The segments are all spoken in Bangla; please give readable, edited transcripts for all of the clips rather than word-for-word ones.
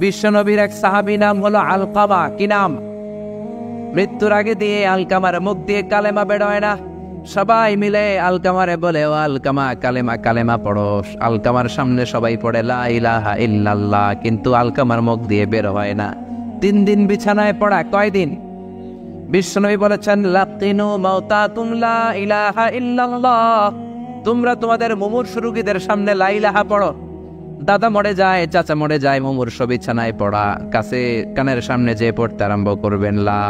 বিশ্বনবীর এক সাহাবী নাম হলো আলকামা। কি নাম? মৃত্যুর আগে দিয়ে আলকামার মুখ দিয়ে কালেমা বেরোয় না। সবাই মিলে আলকামারে বলে, ও আলকামা কালেমা কালেমা পড়ো। আলকামার সামনে সবাই পড়ে লা ইলাহা ইল্লাল্লাহ, কিন্তু আলকামার মুখ দিয়ে বের হয় না। 3 দিন বিছানায় পড়া। কয়দিন? বিশ্বনবী বলেছেন, লাকিনু মাউতাকুম লা ইলাহা ইল্লাল্লাহ, তোমরা তোমাদের মুমূর্ষু রোগীদের সামনে লা ইলাহা পড়ো। দাদা মরে যায়, চাচা মরে যায়, মুমূর্ষু বিছানায় পড়া, কাছে কানের সামনে যে পড়তে আরম্ভ করবেন লা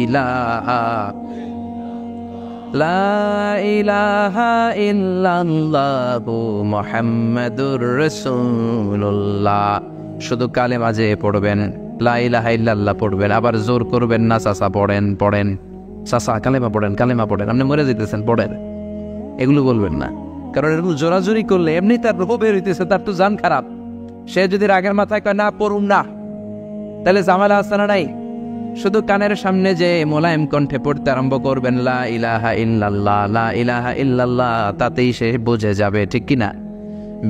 ইলাহা লা ইলাহা ইল্লাল্লাহু মুহাম্মাদুর রাসূলুল্লাহ, শুধু কালেমা যে পড়বেন, লা ইলাহা ইল্লাল্লাহ পড়বেন। আবার জোর করবেন না, চাচা পড়েন চাচা কালেমা পড়েন, আপনি মরে যেতেছেন পড়েন, এগুলো বলবেন না। কারণ এরকম জোরাজোরি করলে এমনি তার রূপ বের হইতেছে, তার তো জান খারাপ। সে যদি রাগের মাথায় কয় না পড়ুন না, তাহলে ঝামেলা আছে না নাই? শুধু কানের সামনে যে মোলায়েম কণ্ঠে পড়তে আরম্ভ করবেন লা ইলাহা ইল্লাল্লাহ লা ইলাহা ইল্লাল্লাহ, তাতেই সে বুঝে যাবে, ঠিক কিনা?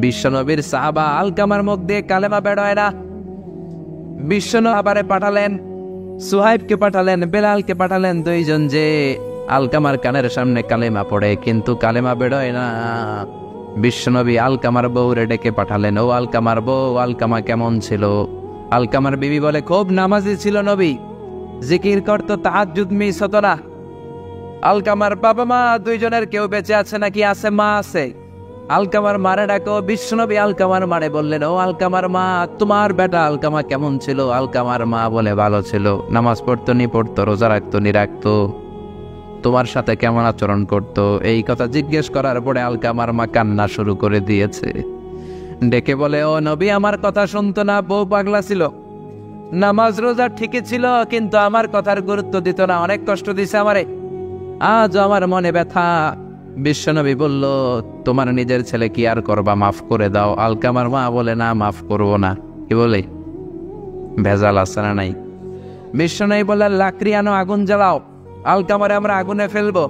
বিশ্বনবীর সাহাবা আলকামার মুখ দিয়ে কালেমা বেরোয় না। বিশ্বনবী আবারে পাঠালেন, সুহাইবকে পাঠালেন, বেলালকে পাঠালেন, 2 জন যে আলকামার কানের সামনে কালেমা পড়ে, কিন্তু কালেমা বেরোয় না। বিশ্বনবী আলকামার বউরে ডেকে পাঠালেন, ও আলকামার বউ, আলকামা কেমন ছিল? আলকামার বিবি বলে, খুব নামাজি ছিল নবী, জিকির করত, তাহাজ্জুদ মিস হতো না। আলকামার বাবা মা 2 জনের কেউ বেঁচে আছে নাকি? আছে, মা আছে। আলকামার মারে ডাকো। বিশ্বনবী আলকামার মারে বললেন, ও আলকামার মা, তোমার বেটা আলকামা কেমন ছিল? আলকামার মা বলে, ভালো ছিল, নামাজ পড়তো নি পড়তো, রোজা রাখতো নি রাখতো, তোমার সাথে কেমন আচরণ করত? এই কথা জিজ্ঞেস করার পরে আলকামার মা কান্না শুরু করে দিয়েছে। ডেকে বলে, ও নবী, আমার কথা শুনতো না, বউ পাগলা ছিল, নামাজ রোজা ঠিকই ছিল, কিন্তু আমার কথার গুরুত্ব দিত না, অনেক কষ্ট দিছে আমারে, আজ আমার মনে ব্যথা। বিশ্বনবী বলল, তোমার নিজের ছেলে কি আর করবা, মাফ করে দাও। আলকামার মা বলে, না মাফ করবো না। কি বলে? ভেজাল আছে না নাই? বিশ্বনবী বললেন, লাকড়ি আনো, আগুন জ্বালাও, আলকামারে আমরা আগুনে ফেলবো।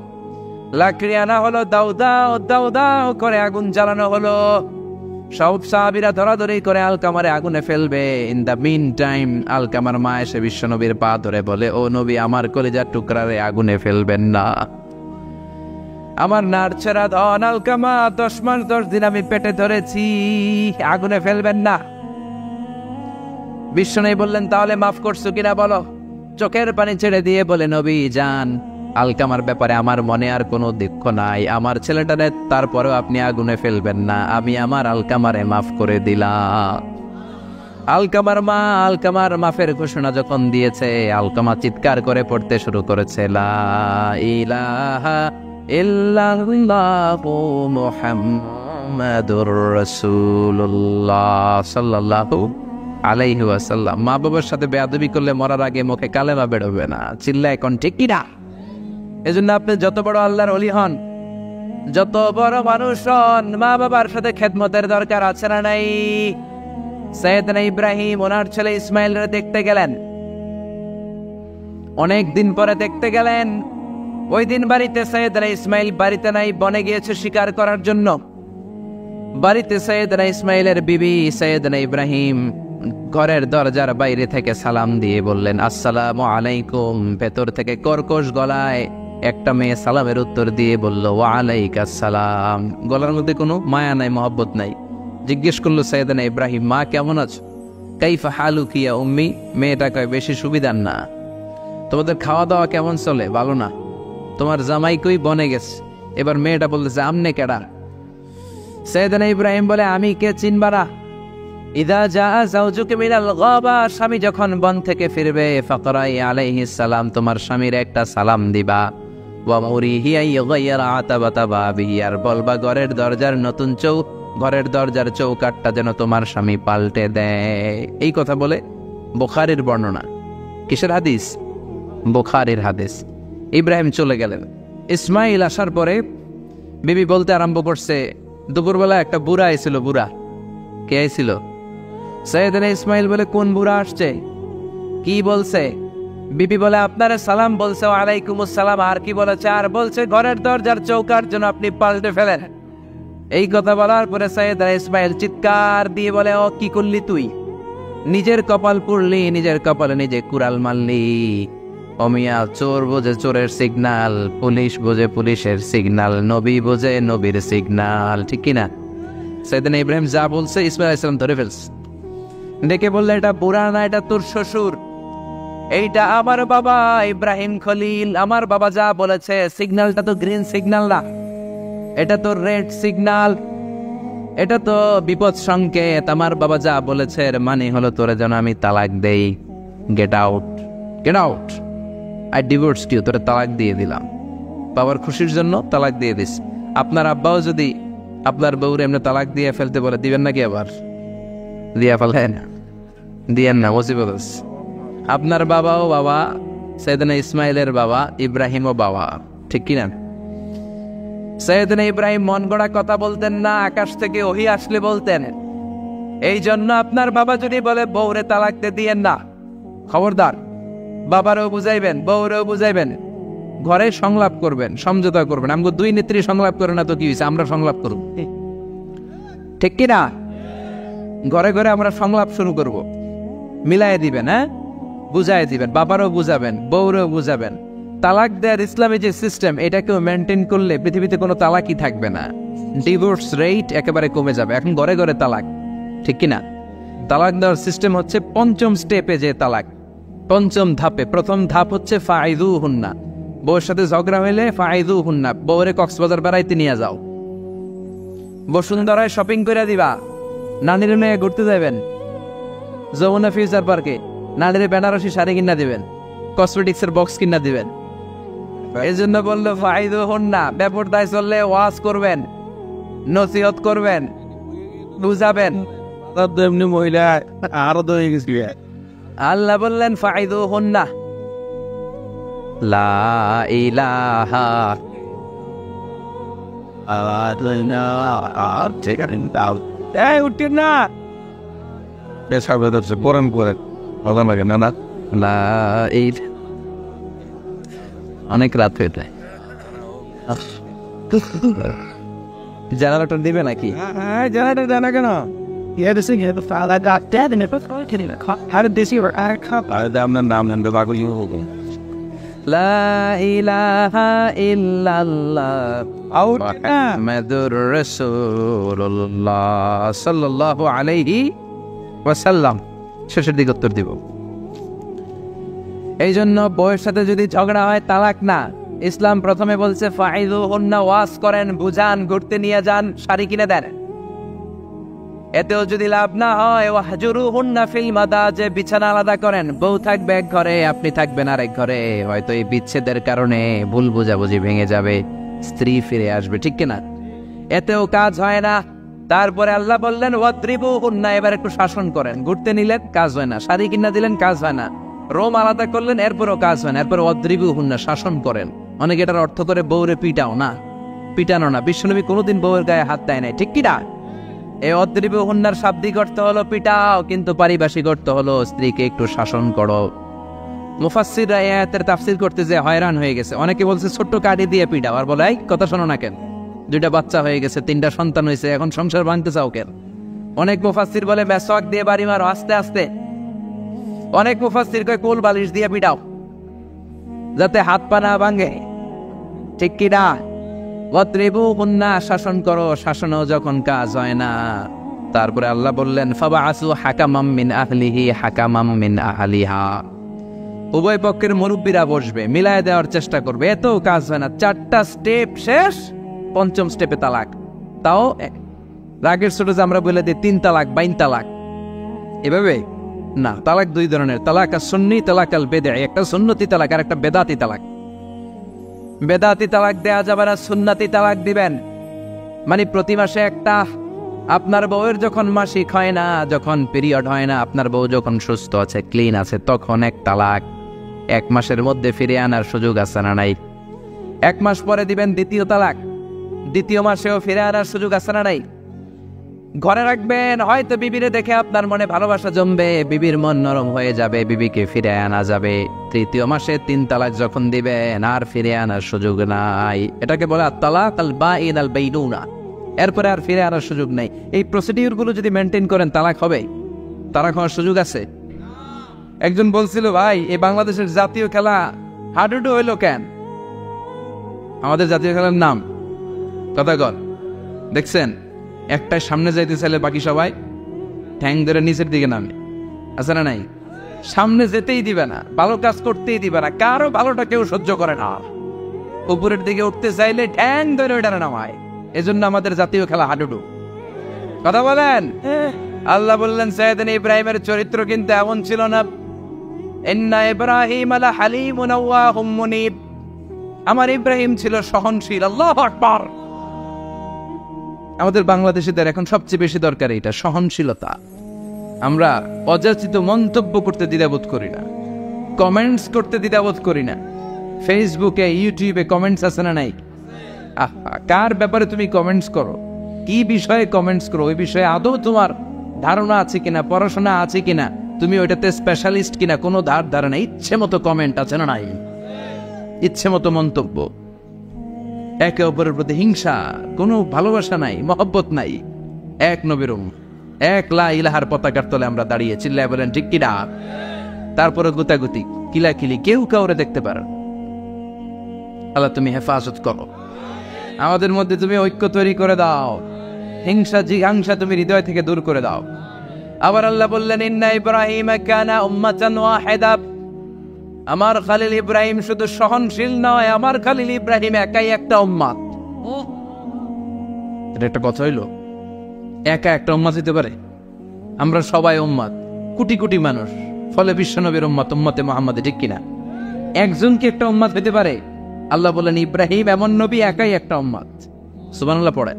লাকড়ি আনা হলো, দাও দাও দাও দাও করে আগুন জ্বালানো হলো। সব সাহাবীরা ধরাধরি করে আলকামারে আগুনে ফেলবে। ইন দ্য মিন টাইম আলকামার মা এসে বিশ্বনবীর পা ধরে বলে, ও নবী, আমার কলিজার টুকরারে আগুনে ফেলবেন না, আমার নারছেরা ধন আলকামা, 10 মাস 10 দিন আমি পেটে ধরেছি, আগুনে ফেলবেন না। বিশ্বনবী বললেন, তাহলে মাফ করছো কিনা বলো? চোখের পানি ছেড়ে দিয়ে বলে, নবী যান, আলকামার ব্যাপারে আমার মনে আর কোনো দুঃখ নাই, আমার ছেলেটারে তারপরেও আপনি আগুনে ফেলবেন না, আমি আমার আলকামারে মাফ করে দিলাম। আলকামার মা আলকামার মাফের ঘোষণা যখন দিয়েছে, আলকামা চিৎকার করে পড়তে শুরু করেছে, লা ইলাহা ইল্লাল্লাহু মুহাম্মাদুর রাসূলুল্লাহ সাল্লাল্লাহু আলাইহি ওয়াসাল্লাম। মা বাবার সাথে বেয়াদবি করলে মরার আগে মুখে কালেমা বেরোবে না। চিল্লা এখন ঠিক কি না? এজন্য আপনি যত বড় আল্লাহর ওলি হন, যত বড় মানুষ হন, মা বাবার সাথে খেদমতের দরকার আছে না নাই? সৈয়দনা ইব্রাহিম ওনার ছেলে ইসমাইলরে দেখতে গেলেন, অনেক দিন পরে দেখতে গেলেন। ওই দিন বাড়িতে সৈয়দনা ইসমাইল বাড়িতে নাই, বনে গিয়েছে শিকার করার জন্য। বাড়িতে সৈয়দনা ইসমাইলের বিবি সৈয়দনা ইব্রাহিম ঘরের দরজার বাইরে থেকে সালাম দিয়ে বললেন, আসসালামু আলাইকুম। ভেতর থেকে কর্কশ গলায় একটা মেয়ে সালামের উত্তর দিয়ে বলল, ওয়া আলাইকাস সালাম। গলার মধ্যে কোনো মায়া নাই, মহব্বত নাই। জিজ্ঞেস করলো সৈয়দনা ইব্রাহিম, মা কেমন আছো? কাইফা হালুকি ইয়া উম্মি। মেয়েটা কয়, বেশি সুবিধার না। তোমাদের খাওয়া দাওয়া কেমন চলে? ভালো না। তোমার জামাই কই? বনে গেছে। এবার মেয়েটা বলতেছে, আমনে কেডা? সৈয়দনা ইব্রাহিম বলে, আমি কে চিনবা না? ইদা জা যাওজুকা মিনাল গাবা, স্বামী যখন বন থেকে ফিরবে, ফাকরাই আলাইহিস সালাম, তোমার স্বামীর একটা সালাম দিবা। ওয়া মুরিহি আইয়ুগাইরা আতাবাতা বাবিহি, আর বলবা ঘরের দরজার নতুন ঘরের দরজার চৌকাটটা যেন তোমার স্বামী পাল্টে দেয়। এই কথা বলে বুখারীর বর্ণনা। কিসের হাদিস? বুখারীর হাদিস। ইব্রাহিম চলে গেলেন। ইসমাইল আসার পরে বিবি বলতে আরম্ভ করছে, দুপুরবেলা একটা বুড়া আইছিল। বুড়া কে আইছিল? সৈয়দনা ইসমাইল বলে, কোন বুড়া আসছে? কি বলছে? বিবি বলে, আপনারে সালাম বলছে, ওয়ালাইকুমুস সালাম। আর কি বলেছে? আর বলছে ঘরের দরজার চৌকাট যেন আপনি পাল্টে ফেলেন। এই কথা বলার পরে সৈয়দনা ইসমাইল চিৎকার দিয়ে বলে, ও কি করলি তুই? নিজের কপাল পুড়লি, নিজের কপালে নিজে কুড়াল মারলি। অমিয়া, চোর বোঝে চোরের সিগনাল, পুলিশ বোঝে পুলিশের সিগনাল, নবী বোঝে নবীর সিগনাল, ঠিক কিনা? সাইয়েদনা ইব্রাহিম যা বলছে ইসমাইল আলাইহিস সালাম ধরে ফেলছে। ডেকে বললে, এটা বুড়া না, এটা তোর শ্বশুর, এইটা আমার বাবা ইব্রাহিম খলিল। আমার বাবা যা বলেছে, সিগন্যালটা তো গ্রিন সিগন্যাল না, এটা তো রেড সিগন্যাল, এটা তো বিপদ সংকেত। আমার বাবা যা বলেছে এর মানে হলো তোরে যেন আমি তালাক দেই। Get out, get out, I divorced you, তোরে তালাক দিয়ে দিলাম। বাবার খুশির জন্য তালাক দিয়ে দিস। আপনার আব্বাও যদি আপনার বউরে এমনি তালাক দিয়ে ফেলতে বলে, দিবেন নাকি? আবার দিয়া ফেলেন, দিয়েন না, মুসিবত আছে। আপনার বাবাও বাবা, সাইয়েদনা ইসমাইলের বাবা, ইব্রাহিমও বাবা, ঠিক কিনা? সাইয়েদনা ইব্রাহিম মন গড়া কথা বলতেন না, আকাশ থেকে ওহী আসলে বলতেন। এই জন্য আপনার বাবা যদি বলে বউরে তালাক দিয়েন না, খবরদার, বাবারও বুঝাইবেন, বউরেও বুঝাইবেন, ঘরে সংলাপ করবেন, সমঝোতা করবেন। আমাকে দুই নেত্রী সংলাপ করে না তো কি হয়েছে, আমরা সংলাপ করব, ঠিক কিনা? ঘরে ঘরে আমরা সংলাপ শুরু করব, মিলাই দিবেন, হ্যাঁ, বুঝাই দিবেন, বাবারও বুঝাবেন, বউরেও বুঝাবেন। তালাক দেওয়ার ইসলামী যে সিস্টেম, এটাকেও মেনটেন করলে পৃথিবীতে কোনো তালাকই থাকবে না, ডিভোর্স রেট একেবারে কমে যাবে। এখন ঘরে ঘরে তালাক, ঠিক কিনা? তালাক দেওয়ার সিস্টেম হচ্ছে পঞ্চম স্টেপে যে তালাক, পঞ্চম ধাপে। প্রথম ধাপ হচ্ছে ফাইদু হুন্না, বউয়ের সাথে ঝগড়া হইলে ফাইদু হুন্না, বউরে কক্সবাজার বেড়াইতে নিয়ে যাও, বসুন্ধরায় শপিং করে দিবা, নানির নিয়ে ঘুরতে যাবেন, যমুনা ফিউচার পার্কে নানিরে বেনারসি শাড়ি কিনা দিবেন, কসমেটিক্সের বক্স কিনা দিবেন। এই জন্য বললো ফাইদু হুন্না, বেপরদায় চললে ওয়াজ করবেন, নসিহত করবেন, বুঝাবেন। এমনি মহিলা আরো তো হয়ে গেছি। আল্লাহ বললেন ফাইদু হুন্না, লা ইলাহা উঠেন না, পরেন করেন, মজা লাগে না? লা ইলাহা। অনেক রাত হয়ে যায়, জানালাটা দিবে নাকি? জানা কেন? আপনার নাম নেন, লা ইলাহা ইল্লাল্লাহ মুহাম্মাদুর রাসূলুল্লাহ সাল্লাল্লাহু আলাইহি ওয়াসাল্লাম। শেষের দিকে উত্তর দিব। এই জন্য বউয়ের সাথে যদি ঝগড়া হয় তালাক না, ইসলাম প্রথমে বলছে ফাইদু হুন্না, ওয়াজ করেন, বুঝান, ঘুরতে নিয়ে যান, শাড়ি কিনে দেন। এতেও যদি লাভ না হয়, ওয়াহজুরুহুন্না ফিল মাদাজি, বিছানা আলাদা করেন, বউ থাকবে এক ঘরে, আপনি থাকবেন আরেক ঘরে। হয়তো এই বিচ্ছেদের কারণে ভুল বোঝাবুঝি ভেঙে যাবে, স্ত্রী ফিরে আসবে, ঠিক কিনা? এতেও কাজ হয় না। তারপরে আল্লাহ বললেন ওয়াদ্রিবুহুন্না, এবার একটু শাসন করেন। ঘুরতে নিলেন, কাজ হয় না, শাড়ি কিনা দিলেন, কাজ হয় না, রোম আলাদা করলেন, এরপরও কাজ হয় না, এরপর ওয়াদ্রিবুহুন্না, শাসন করেন। অনেকে এটার অর্থ করে বউরে পিটাও না, পিটানো না। বিশ্বনবী কোনোদিন বউয়ের গায়ে হাত দেয় নাই, ঠিক কিনা? এই অদ্রিবুহুন্নার শাব্দিক অর্থ হলো পিটাও, কিন্তু পারিভাষিক অর্থ হলো স্ত্রীকে একটু শাসন করো। মুফাসসিররা এই আয়াতের তাফসীর করতে যে হয়রান হয়ে গেছে। অনেকে বলছে ছোট্ট কাঠি দিয়ে পিটাও, আর বলে এই কথা শোনো না কেন, দুইটা বাচ্চা হয়ে গেছে, 3টা সন্তান হয়েছে, এখন সংসার ভাঙতে চাও কেন? অনেক মুফাসসির বলে মেসওয়াক দিয়ে বাড়ি মারো আস্তে আস্তে। অনেক মুফাসসির কয় কোল বালিশ দিয়ে পিটাও, যাতে হাত পা না ভাঙে, ঠিক কিনা? ওয়াদ্রিবুহুন্না, শাসন করো। শাসনও যখন কাজ হয় না, তারপরে আল্লাহ বললেন ফাবাআসু হাকামাম মিন আহলিহি হাকামাম মিন আহলিহা, উভয় পক্ষের মুরব্বীরা বসবে, মিলায় দেওয়ার চেষ্টা করবে। এতেও কাজ হয় না, 4টা স্টেপ শেষ, 5ম স্টেপে তালাক। তাও রাগের ছোট যে আমরা বলে দিই 3 তালাক, 22 তালাক, এভাবে না। তালাক 2 ধরনের, তালাক সুন্নি, তালাক আল বেদঈ। একটা সুন্নতি তালাক আর একটা বেদাতি তালাক। বেদাতি তালাক দেয়া যাবে না, সুন্নতি তালাক দিবেন। মানে প্রতি মাসে একটা, আপনার বউয়ের যখন মাসিক হয় না, যখন পিরিয়ড হয় না, আপনার বউ যখন সুস্থ আছে, ক্লিন আছে, তখন এক তালাক। 1 মাসের মধ্যে ফিরে আনার সুযোগ আছে না নাই? 1 মাস পরে দিবেন দ্বিতীয় তালাক, 2য় মাসেও ফিরে আনার সুযোগ আছে না নাই? ঘরে রাখবেন, হয়তো বিবিরে দেখে আপনার মনে ভালোবাসা জমবে, বিবির মন নরম হয়ে যাবে, বিবিকে ফিরে আনা যাবে। 3য় মাসে 3 তালাক যখন দিবেন, আর ফিরে আনার সুযোগ নাই। এটাকে বলে আত-তালাক আল বাঈন আল বাইনুনা। এরপরে আর ফিরে আনার সুযোগ নাই। এই প্রসিডিউর গুলো যদি মেনটেন করেন, তালাক হবে। তারা খাওয়ার সুযোগ আছে? একজন বলছিল, ভাই এই বাংলাদেশের জাতীয় খেলা হাডুডু হইলো কেন? আমাদের জাতীয় খেলার নাম কথা কর, দেখছেন একটাই সামনে যাইতে চাইলে বাকি সবাই ঠ্যাং ধরে নিচের দিকে নামে, আছে না নাই? সামনে যেতেই দিবে না, ভালো কাজ করতেই দিবে না, কারো ভালোটা কেউ সহ্য করে না। উপরের দিকে উঠতে চাইলে ঠ্যাং ধরে ওইটা নামায়। এজন্য আমাদের জাতীয় খেলা হাডুডু। কথা বলেন। আল্লাহ বললেন সাইয়েদনা ইব্রাহিমের চরিত্র কিন্তু এমন ছিল না। ইন্না ইব্রাহিম আলা হালিমুন আওয়াহুম মুনিব, আমার ইব্রাহিম ছিল সহনশীল। আল্লাহু আকবার। আমাদের বাংলাদেশিদের এখন সবচেয়ে বেশি দরকার এটা, সহনশীলতা। আমরা অযাচিত মন্তব্য করতে দ্বিধাবোধ করি না, কমেন্টস করতে দ্বিধাবোধ করি না। ফেসবুকে ইউটিউবে কমেন্টস আছে না নাই? কার ব্যাপারে তুমি কমেন্টস করো, কি বিষয়ে কমেন্টস করো, ওই বিষয়ে আদৌ তোমার ধারণা আছে কিনা, পড়াশোনা আছে কিনা, তুমি ওইটাতে স্পেশালিস্ট কিনা, কোনো ধারণা। ইচ্ছে মতো কমেন্ট আছে না নাই? ইচ্ছে মতো মন্তব্য, একে অপরের প্রতি হিংসা, কোনো ভালোবাসা নাই, মহব্বত নাই। এক নবীর উম্মত, এক লা ইলাহার পতাকার তলে আমরা দাঁড়িয়ে চিল্লায় বলেন ঠিক কিনা? তারপরে গুতাগুতি, কিলাকিলি, কেউ কাউরে দেখতে পারে। আল্লাহ তুমি হেফাজত করো, আমাদের মধ্যে তুমি ঐক্য তৈরি করে দাও, হিংসা জিঘাংসা তুমি হৃদয় থেকে দূর করে দাও। আবার আল্লাহ বললেন ইন্না ইব্রাহিম কানা উম্মাতান ওয়াহিদা, আমার খলিল ইব্রাহিম শুধু সহনশীল নয়, আমার খলিল ইব্রাহিম একাই একটা উম্মাত। এটা একটা কথা হইল? একা একটা উম্মাত হইতে পারে? আমরা সবাই উম্মাত, কোটি কোটি মানুষ, ফলে বিশ্বনবীর উম্মাত, উম্মতে মুহাম্মাদে, ঠিক কিনা? একজন কি একটা উম্মাত হইতে পারে? আল্লাহ বলেন ইব্রাহিম এমন নবী, একাই একটা উম্মাত। সুবহানাল্লাহ পড়ে।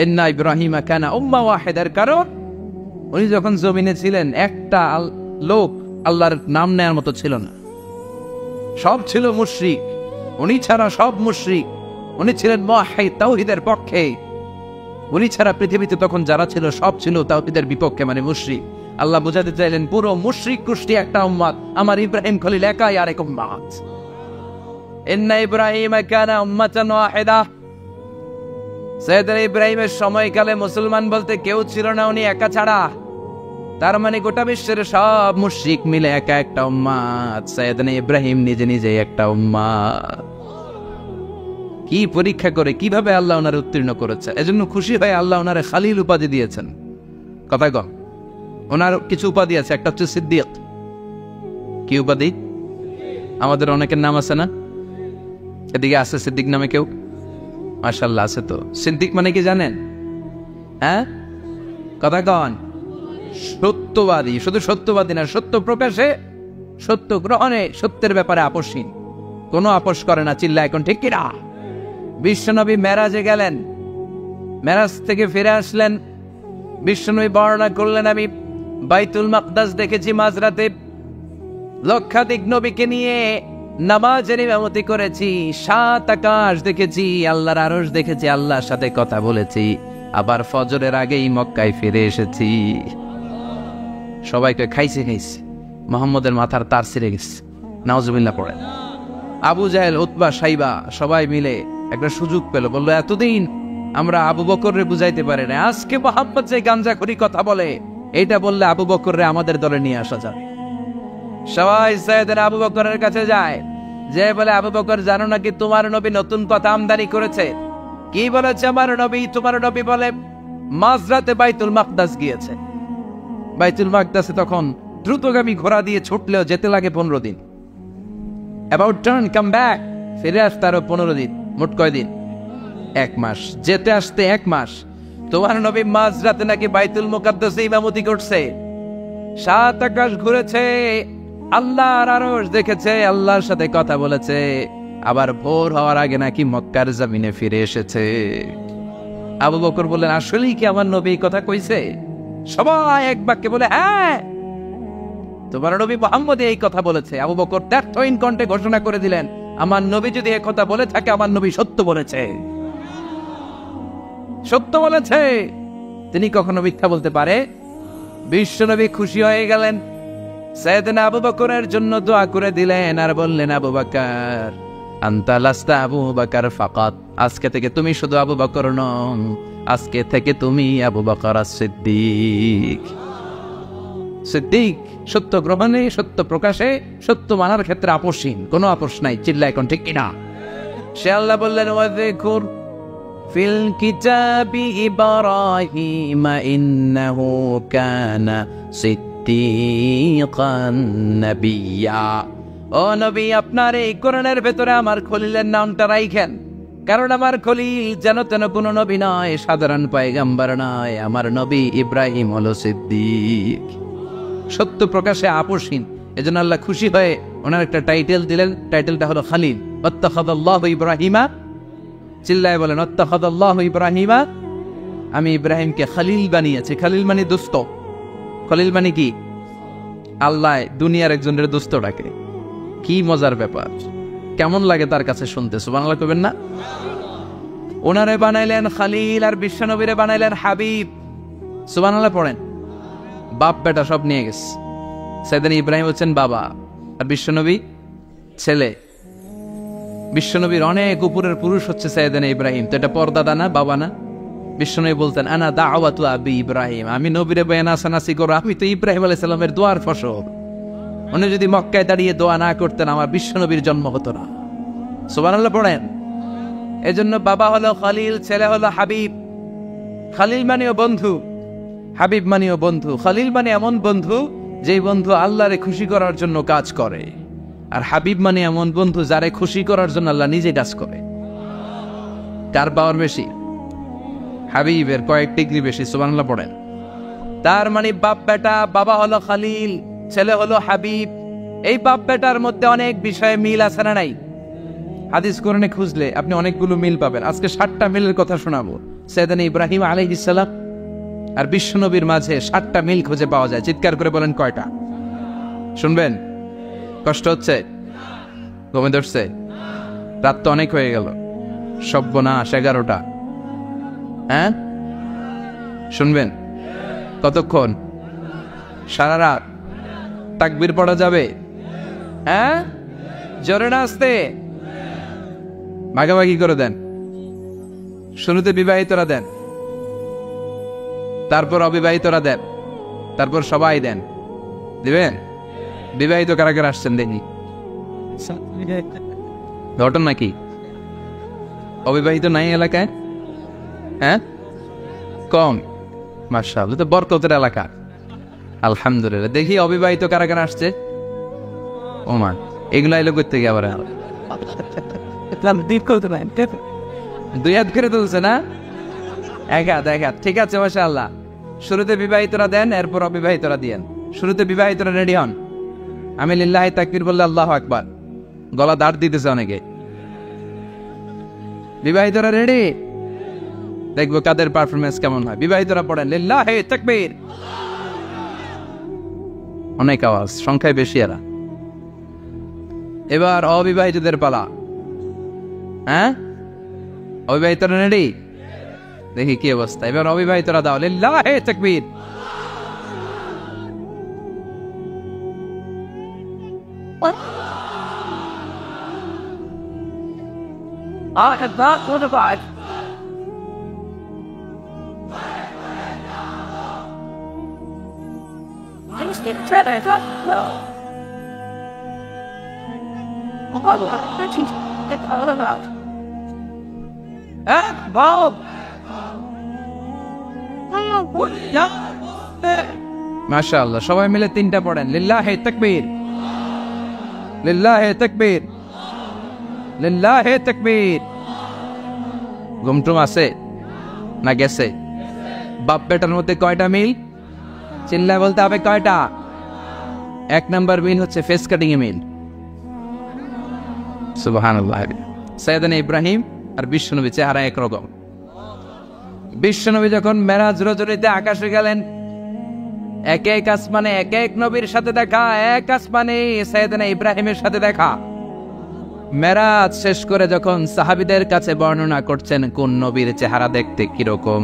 ইন্না ইব্রাহিম কানা উম্মা ওয়াহিদার কারণ উনি যখন জমিনে ছিলেন একটা লোক আল্লাহর নাম নেয়ার মতো ছিল না, সব ছিল মুশরিক, উনি ছাড়া সব মুশরিক। উনি ছিলেন মুওয়াহহিদ, তাওহীদের পক্ষে। উনি ছাড়া পৃথিবীতে তখন যারা ছিল সব ছিল তাওহীদের বিপক্ষে, মানে মুশরিক। আল্লাহ বুঝাতে চাইলেন পুরো মুশরিক গোষ্ঠী একটা উম্মাত, আমার ইব্রাহিম খলিল একাই আরেক উম্মাত। ইন্না ইব্রাহিম কানা উম্মাতান ওয়াহিদা, সাইয়েদনা ইব্রাহিমের সময়কালে মুসলমান বলতে কেউ ছিল না, উনি একা ছাড়া। তার মানে গোটা বিশ্বের সব মুশরিক মিলে একা একটা উম্মাত, সাইয়েদনা ইব্রাহিম নিজে নিজে একটা উম্মাত। কি পরীক্ষা করে কিভাবে আল্লাহ ওনারে উত্তীর্ণ করেছে, এজন্য খুশি হয়ে আল্লাহ ওনারে খালিল উপাধি দিয়েছেন। কথা কম, ওনার কিছু উপাধি আছে, একটা হচ্ছে সিদ্দিক। কি উপাধি? আমাদের অনেকের নাম আছে না? এদিকে আছে সিদ্দিক নামে কেউ? মাশাআল্লাহ আছে তো। সিদ্দিক মানে কি জানেন? হ্যাঁ, কথা কন। সত্যবাদী, শুধু সত্যবাদী না, সত্য প্রকাশে, সত্য গ্রহণে, সত্যের ব্যাপারে আপোষহীন, কোনো আপোষ করে না। চিল্লা এখন ঠিক কিনা? বিশ্বনবী মেরাজে গেলেন, মেরাজ থেকে ফিরে আসলেন, বিশ্বনবী বর্ণনা করলেন আমি বাইতুল মাকদাস দেখেছি মাঝরাতে, লক্ষাধিক নবীকে নিয়ে নামাজের ইমামতি করেছি, 7 আকাশ দেখেছি, আল্লাহর আরশ দেখেছি, আল্লাহর সাথে কথা বলেছি, আবার ফজরের আগেই মক্কায় ফিরে এসেছি। সবাইকে খাইছে মোহাম্মদের মাথার তার ছিঁড়ে গেছে, নাউজুবিল্লাহ পড়ে। আবু জাহেল, উতবা, সাইবা সবাই মিলে একটা সুযোগ পেল, বললো এতদিন আমরা আবু বকররে বুঝাইতে পারি না, আজকে মোহাম্মদ যে গাঞ্জাখুরি কথা বলে, এইটা বললে আবু বকররে আমাদের দলে নিয়ে আসা যাবে। সবাই সাইয়েদনা আবু বকরের কাছে যায়, যে বলে আবু বকর জানো নাকি তোমার নবী নতুন কথা আমদানি করেছে? কি বলেছে আমার নবী? তোমার নবী বলে মাঝরাতে বাইতুল মাকদাস গিয়েছে। বাইতুল মাকদাসে তখন দ্রুতগামী ঘোড়া দিয়ে ছুটলেও যেতে লাগে 15 দিন। অ্যাবাউট টার্ন কাম ব্যাক, ফিরে আসতে আরো 15 দিন, মোট কয় দিন? 1 মাস, যেতে আসতে 1 মাস। তোমার নবী মাঝরাতে নাকি বাইতুল মুকাদ্দাসে ইমামতি করছে, 7 আকাশ ঘুরেছে, আল্লাহর আরশ দেখেছে, আল্লাহর সাথে কথা বলেছে, আবার ভোর হওয়ার আগে নাকি মক্কার জমিনে ফিরে এসেছে। আবু বকর বললেন আসলেই কি আমার নবী এই কথা কইছে? সবাই এক বাক্যে বলে হ্যাঁ, তোমার নবী মুহাম্মদ এই কথা বলেছে। আবু বকর দ্ব্যর্থহীন কণ্ঠে ঘোষণা করে দিলেন, আমার নবী যদি এই কথা বলে থাকে, আমার নবী সত্য বলেছে, সত্য বলেছে। তিনি কখনো মিথ্যা বলতে পারে? বিশ্বনবী খুশি হয়ে গেলেন, সাইয়েদনা আবু বকরের জন্য দোয়া করে দিলেন, আর বললেন আবু বকর আনতা লাস্তা আবু বকর ফাকাত, আজকে থেকে তুমি শুধু আবু বকর নও, আজকে থেকে তুমি আবু বকর আস-সিদ্দিক। সিদ্দিক, সত্য গ্রহণে, সত্য প্রকাশে, সত্য মানার ক্ষেত্রে আপোষহীন, কোনো আপোষ নাই। চিল্লা এখন ঠিক কিনা? সে আল্লাহ বললেন ওয়াযকুর ফিল কিতাবি ইব্রাহিম ইন্নাহু কানা সিদ্দীকান নাবিয়্যা। ও নবী, আপনার এই কোরআনের ভেতরে আমার খলিলের নামটা রাখেন, কারণ আমার খলিল যেন তেন কোনো নবী নয়, সাধারণ পয়গম্বর নয়, আমার নবী ইব্রাহিম হলো সিদ্দিক, সত্য প্রকাশে আপোষহীন। এজন্য আল্লাহ খুশি হয়ে ওনার একটা টাইটেল দিলেন, টাইটেলটা হলো খালিল। ওয়াত্তাখাযাল্লাহু ইব্রাহিমা, চিল্লায় বলেন ওয়াত্তাখাযাল্লাহু ইব্রাহিমা, আমি ইব্রাহিমকে খালিল বানিয়েছি। খালিল মানে দোস্ত। খলিল মানে কি? আল্লাহ দুনিয়ার একজনের দোস্ত ডাকে। কি মজার ব্যাপার, কেমন লাগে তার কাছে শুনতে? সুবহানাল্লাহ কইবেন না? ওনারে বানাইলেন খালিল আর বিশ্বনবীরে বানাইলেন হাবিব। সুবহানাল্লাহ পড়েন। বাপ বেটা সব নিয়ে গেছে। সাইয়েদনা ইব্রাহিম হচ্ছেন বাবা আর বিশ্বনবী ছেলে। বিশ্বনবীর অনেক উপরের পুরুষ হচ্ছে সাইয়েদনা ইব্রাহিম। তো এটা পরদাদা না, বাবা না? বিশ্বনবী বলতেন আনা দাওয়াতু আবি ইব্রাহিম, আমি নবীরে বয়ানাসানাসি করো, আমি তো ইব্রাহিম আলাইহিস সালামের দোয়ার ফসল। উনি যদি মক্কায় দাঁড়িয়ে দোয়া না করতেন আমার বিশ্বনবীর জন্ম হতো না। সুবহানাল্লাহ পড়েন। এজন্য বাবা হলো খালিল, ছেলে হলো হাবিব। খালিল মানেও বন্ধু, হাবিব মানেও বন্ধু। খালিল মানে এমন বন্ধু যেই বন্ধু আল্লাহরে খুশি করার জন্য কাজ করে, আর হাবিব মানে এমন বন্ধু যারে খুশি করার জন্য আল্লাহ নিজে কাজ করে। কার পাওয়ার বেশি? হাবিবের কয়েক ডিগ্রি বেশি। সুবহানাল্লাহ পড়েন। তার মানে বাপ বেটা, বাবা হলো খালিল, ছেলে হলো হাবিব। এই বাপ বেটার মধ্যে অনেক বিষয়ে মিল আছে না নাই? হাদিস কোরআনে খুঁজলে আপনি অনেকগুলো মিল পাবেন। আজকে 7টা মিলের কথা শোনাবো। সাইয়েদনা ইব্রাহিম আলাইহিস সালাম আর বিশ্বনবীর মাঝে 7টা মিল খুঁজে পাওয়া যায়। চিৎকার করে বলেন কয়টা? শুনবেন? কষ্ট হচ্ছে? ঘুমে ধরছে? রাত তো অনেক হয়ে গেল। সর্বনাশ, 11টা। হ্যাঁ, শুনবেন? কতক্ষণ? সারা রাত? তাকবীর পড়া যাবে? হ্যাঁ, জোরে না আসতে? ভাগাভাগি করে দেন। শুরুতে বিবাহিতরা দেন, তারপর অবিবাহিতরা দেন, তারপর সবাই দেন। দিবেন? বিবাহিত কারা কারা আসছেন দেখি? ঘটন নাকি? অবিবাহিত নাই এলাকায়? হ্যাঁ, কম। মাশাআল্লাহ, তো বরকতের এলাকা। আলহামদুলিল্লাহ। দেখি অবিবাহিত কারা কারা আসছে? ওমা, এগুলো এলো করতে গিয়ে আবার 2 হাত করে তুলছে না? 1 হাত 1 হাত। ঠিক আছে, মাশাআল্লাহ। শুরুতে বিবাহিতরা দেন, এরপর অবিবাহিতরা দিয়েন। শুরুতে বিবাহিতরা রেডি হন। আমি লিল্লাহি তাকবীর বললে আল্লাহু আকবার। গলা দাঁড় দিতেছে অনেকে। বিবাহিতরা রেডি? দেখবো কাদের পারফরমেন্স কেমন হয়। বিবাহিতরা পড়েন লিল্লাহি তাকবীর। অনেক আওয়াজ, সংখ্যায় বেশি এরা। এবার অবিবাহিতদের পালা। হ্যাঁ, অবিবাহিতরা রেডি? দেখি কি অবস্থা। এবার অবিবাহিতরা দাও লিল্লাহি তাকবীর। I have not notified. I just need to try that. No. Bob. মাশাআল্লাহ, সবাই মিলে 3টা পড়েন লিল্লাহি তাকবীর, লিল্লাহি তাকবীর, লিল্লাহি তাকবীর। ঘুমটুম আছে না গেছে? বাপ বেটার মধ্যে কয়টা মিল? চিল্লায় বলতে হবে কয়টা? 1 নাম্বার মিল হচ্ছে ফেস কাটিং এ মিল। সুবহানাল্লাহ। সাইয়েদনা ইব্রাহিম আর বিশ্বনবী চেহারা একরকম। বিশ্বনবী যখন মেরাজ রজনীতে আকাশে গেলেন, এক এক আসমানে এক এক নবীর সাথে দেখা, এক আসমানে সাইয়েদনা ইব্রাহিমের সাথে দেখা। মেরাজ শেষ করে যখন সাহাবীদের কাছে বর্ণনা করছেন কোন নবীর চেহারা দেখতে কিরকম,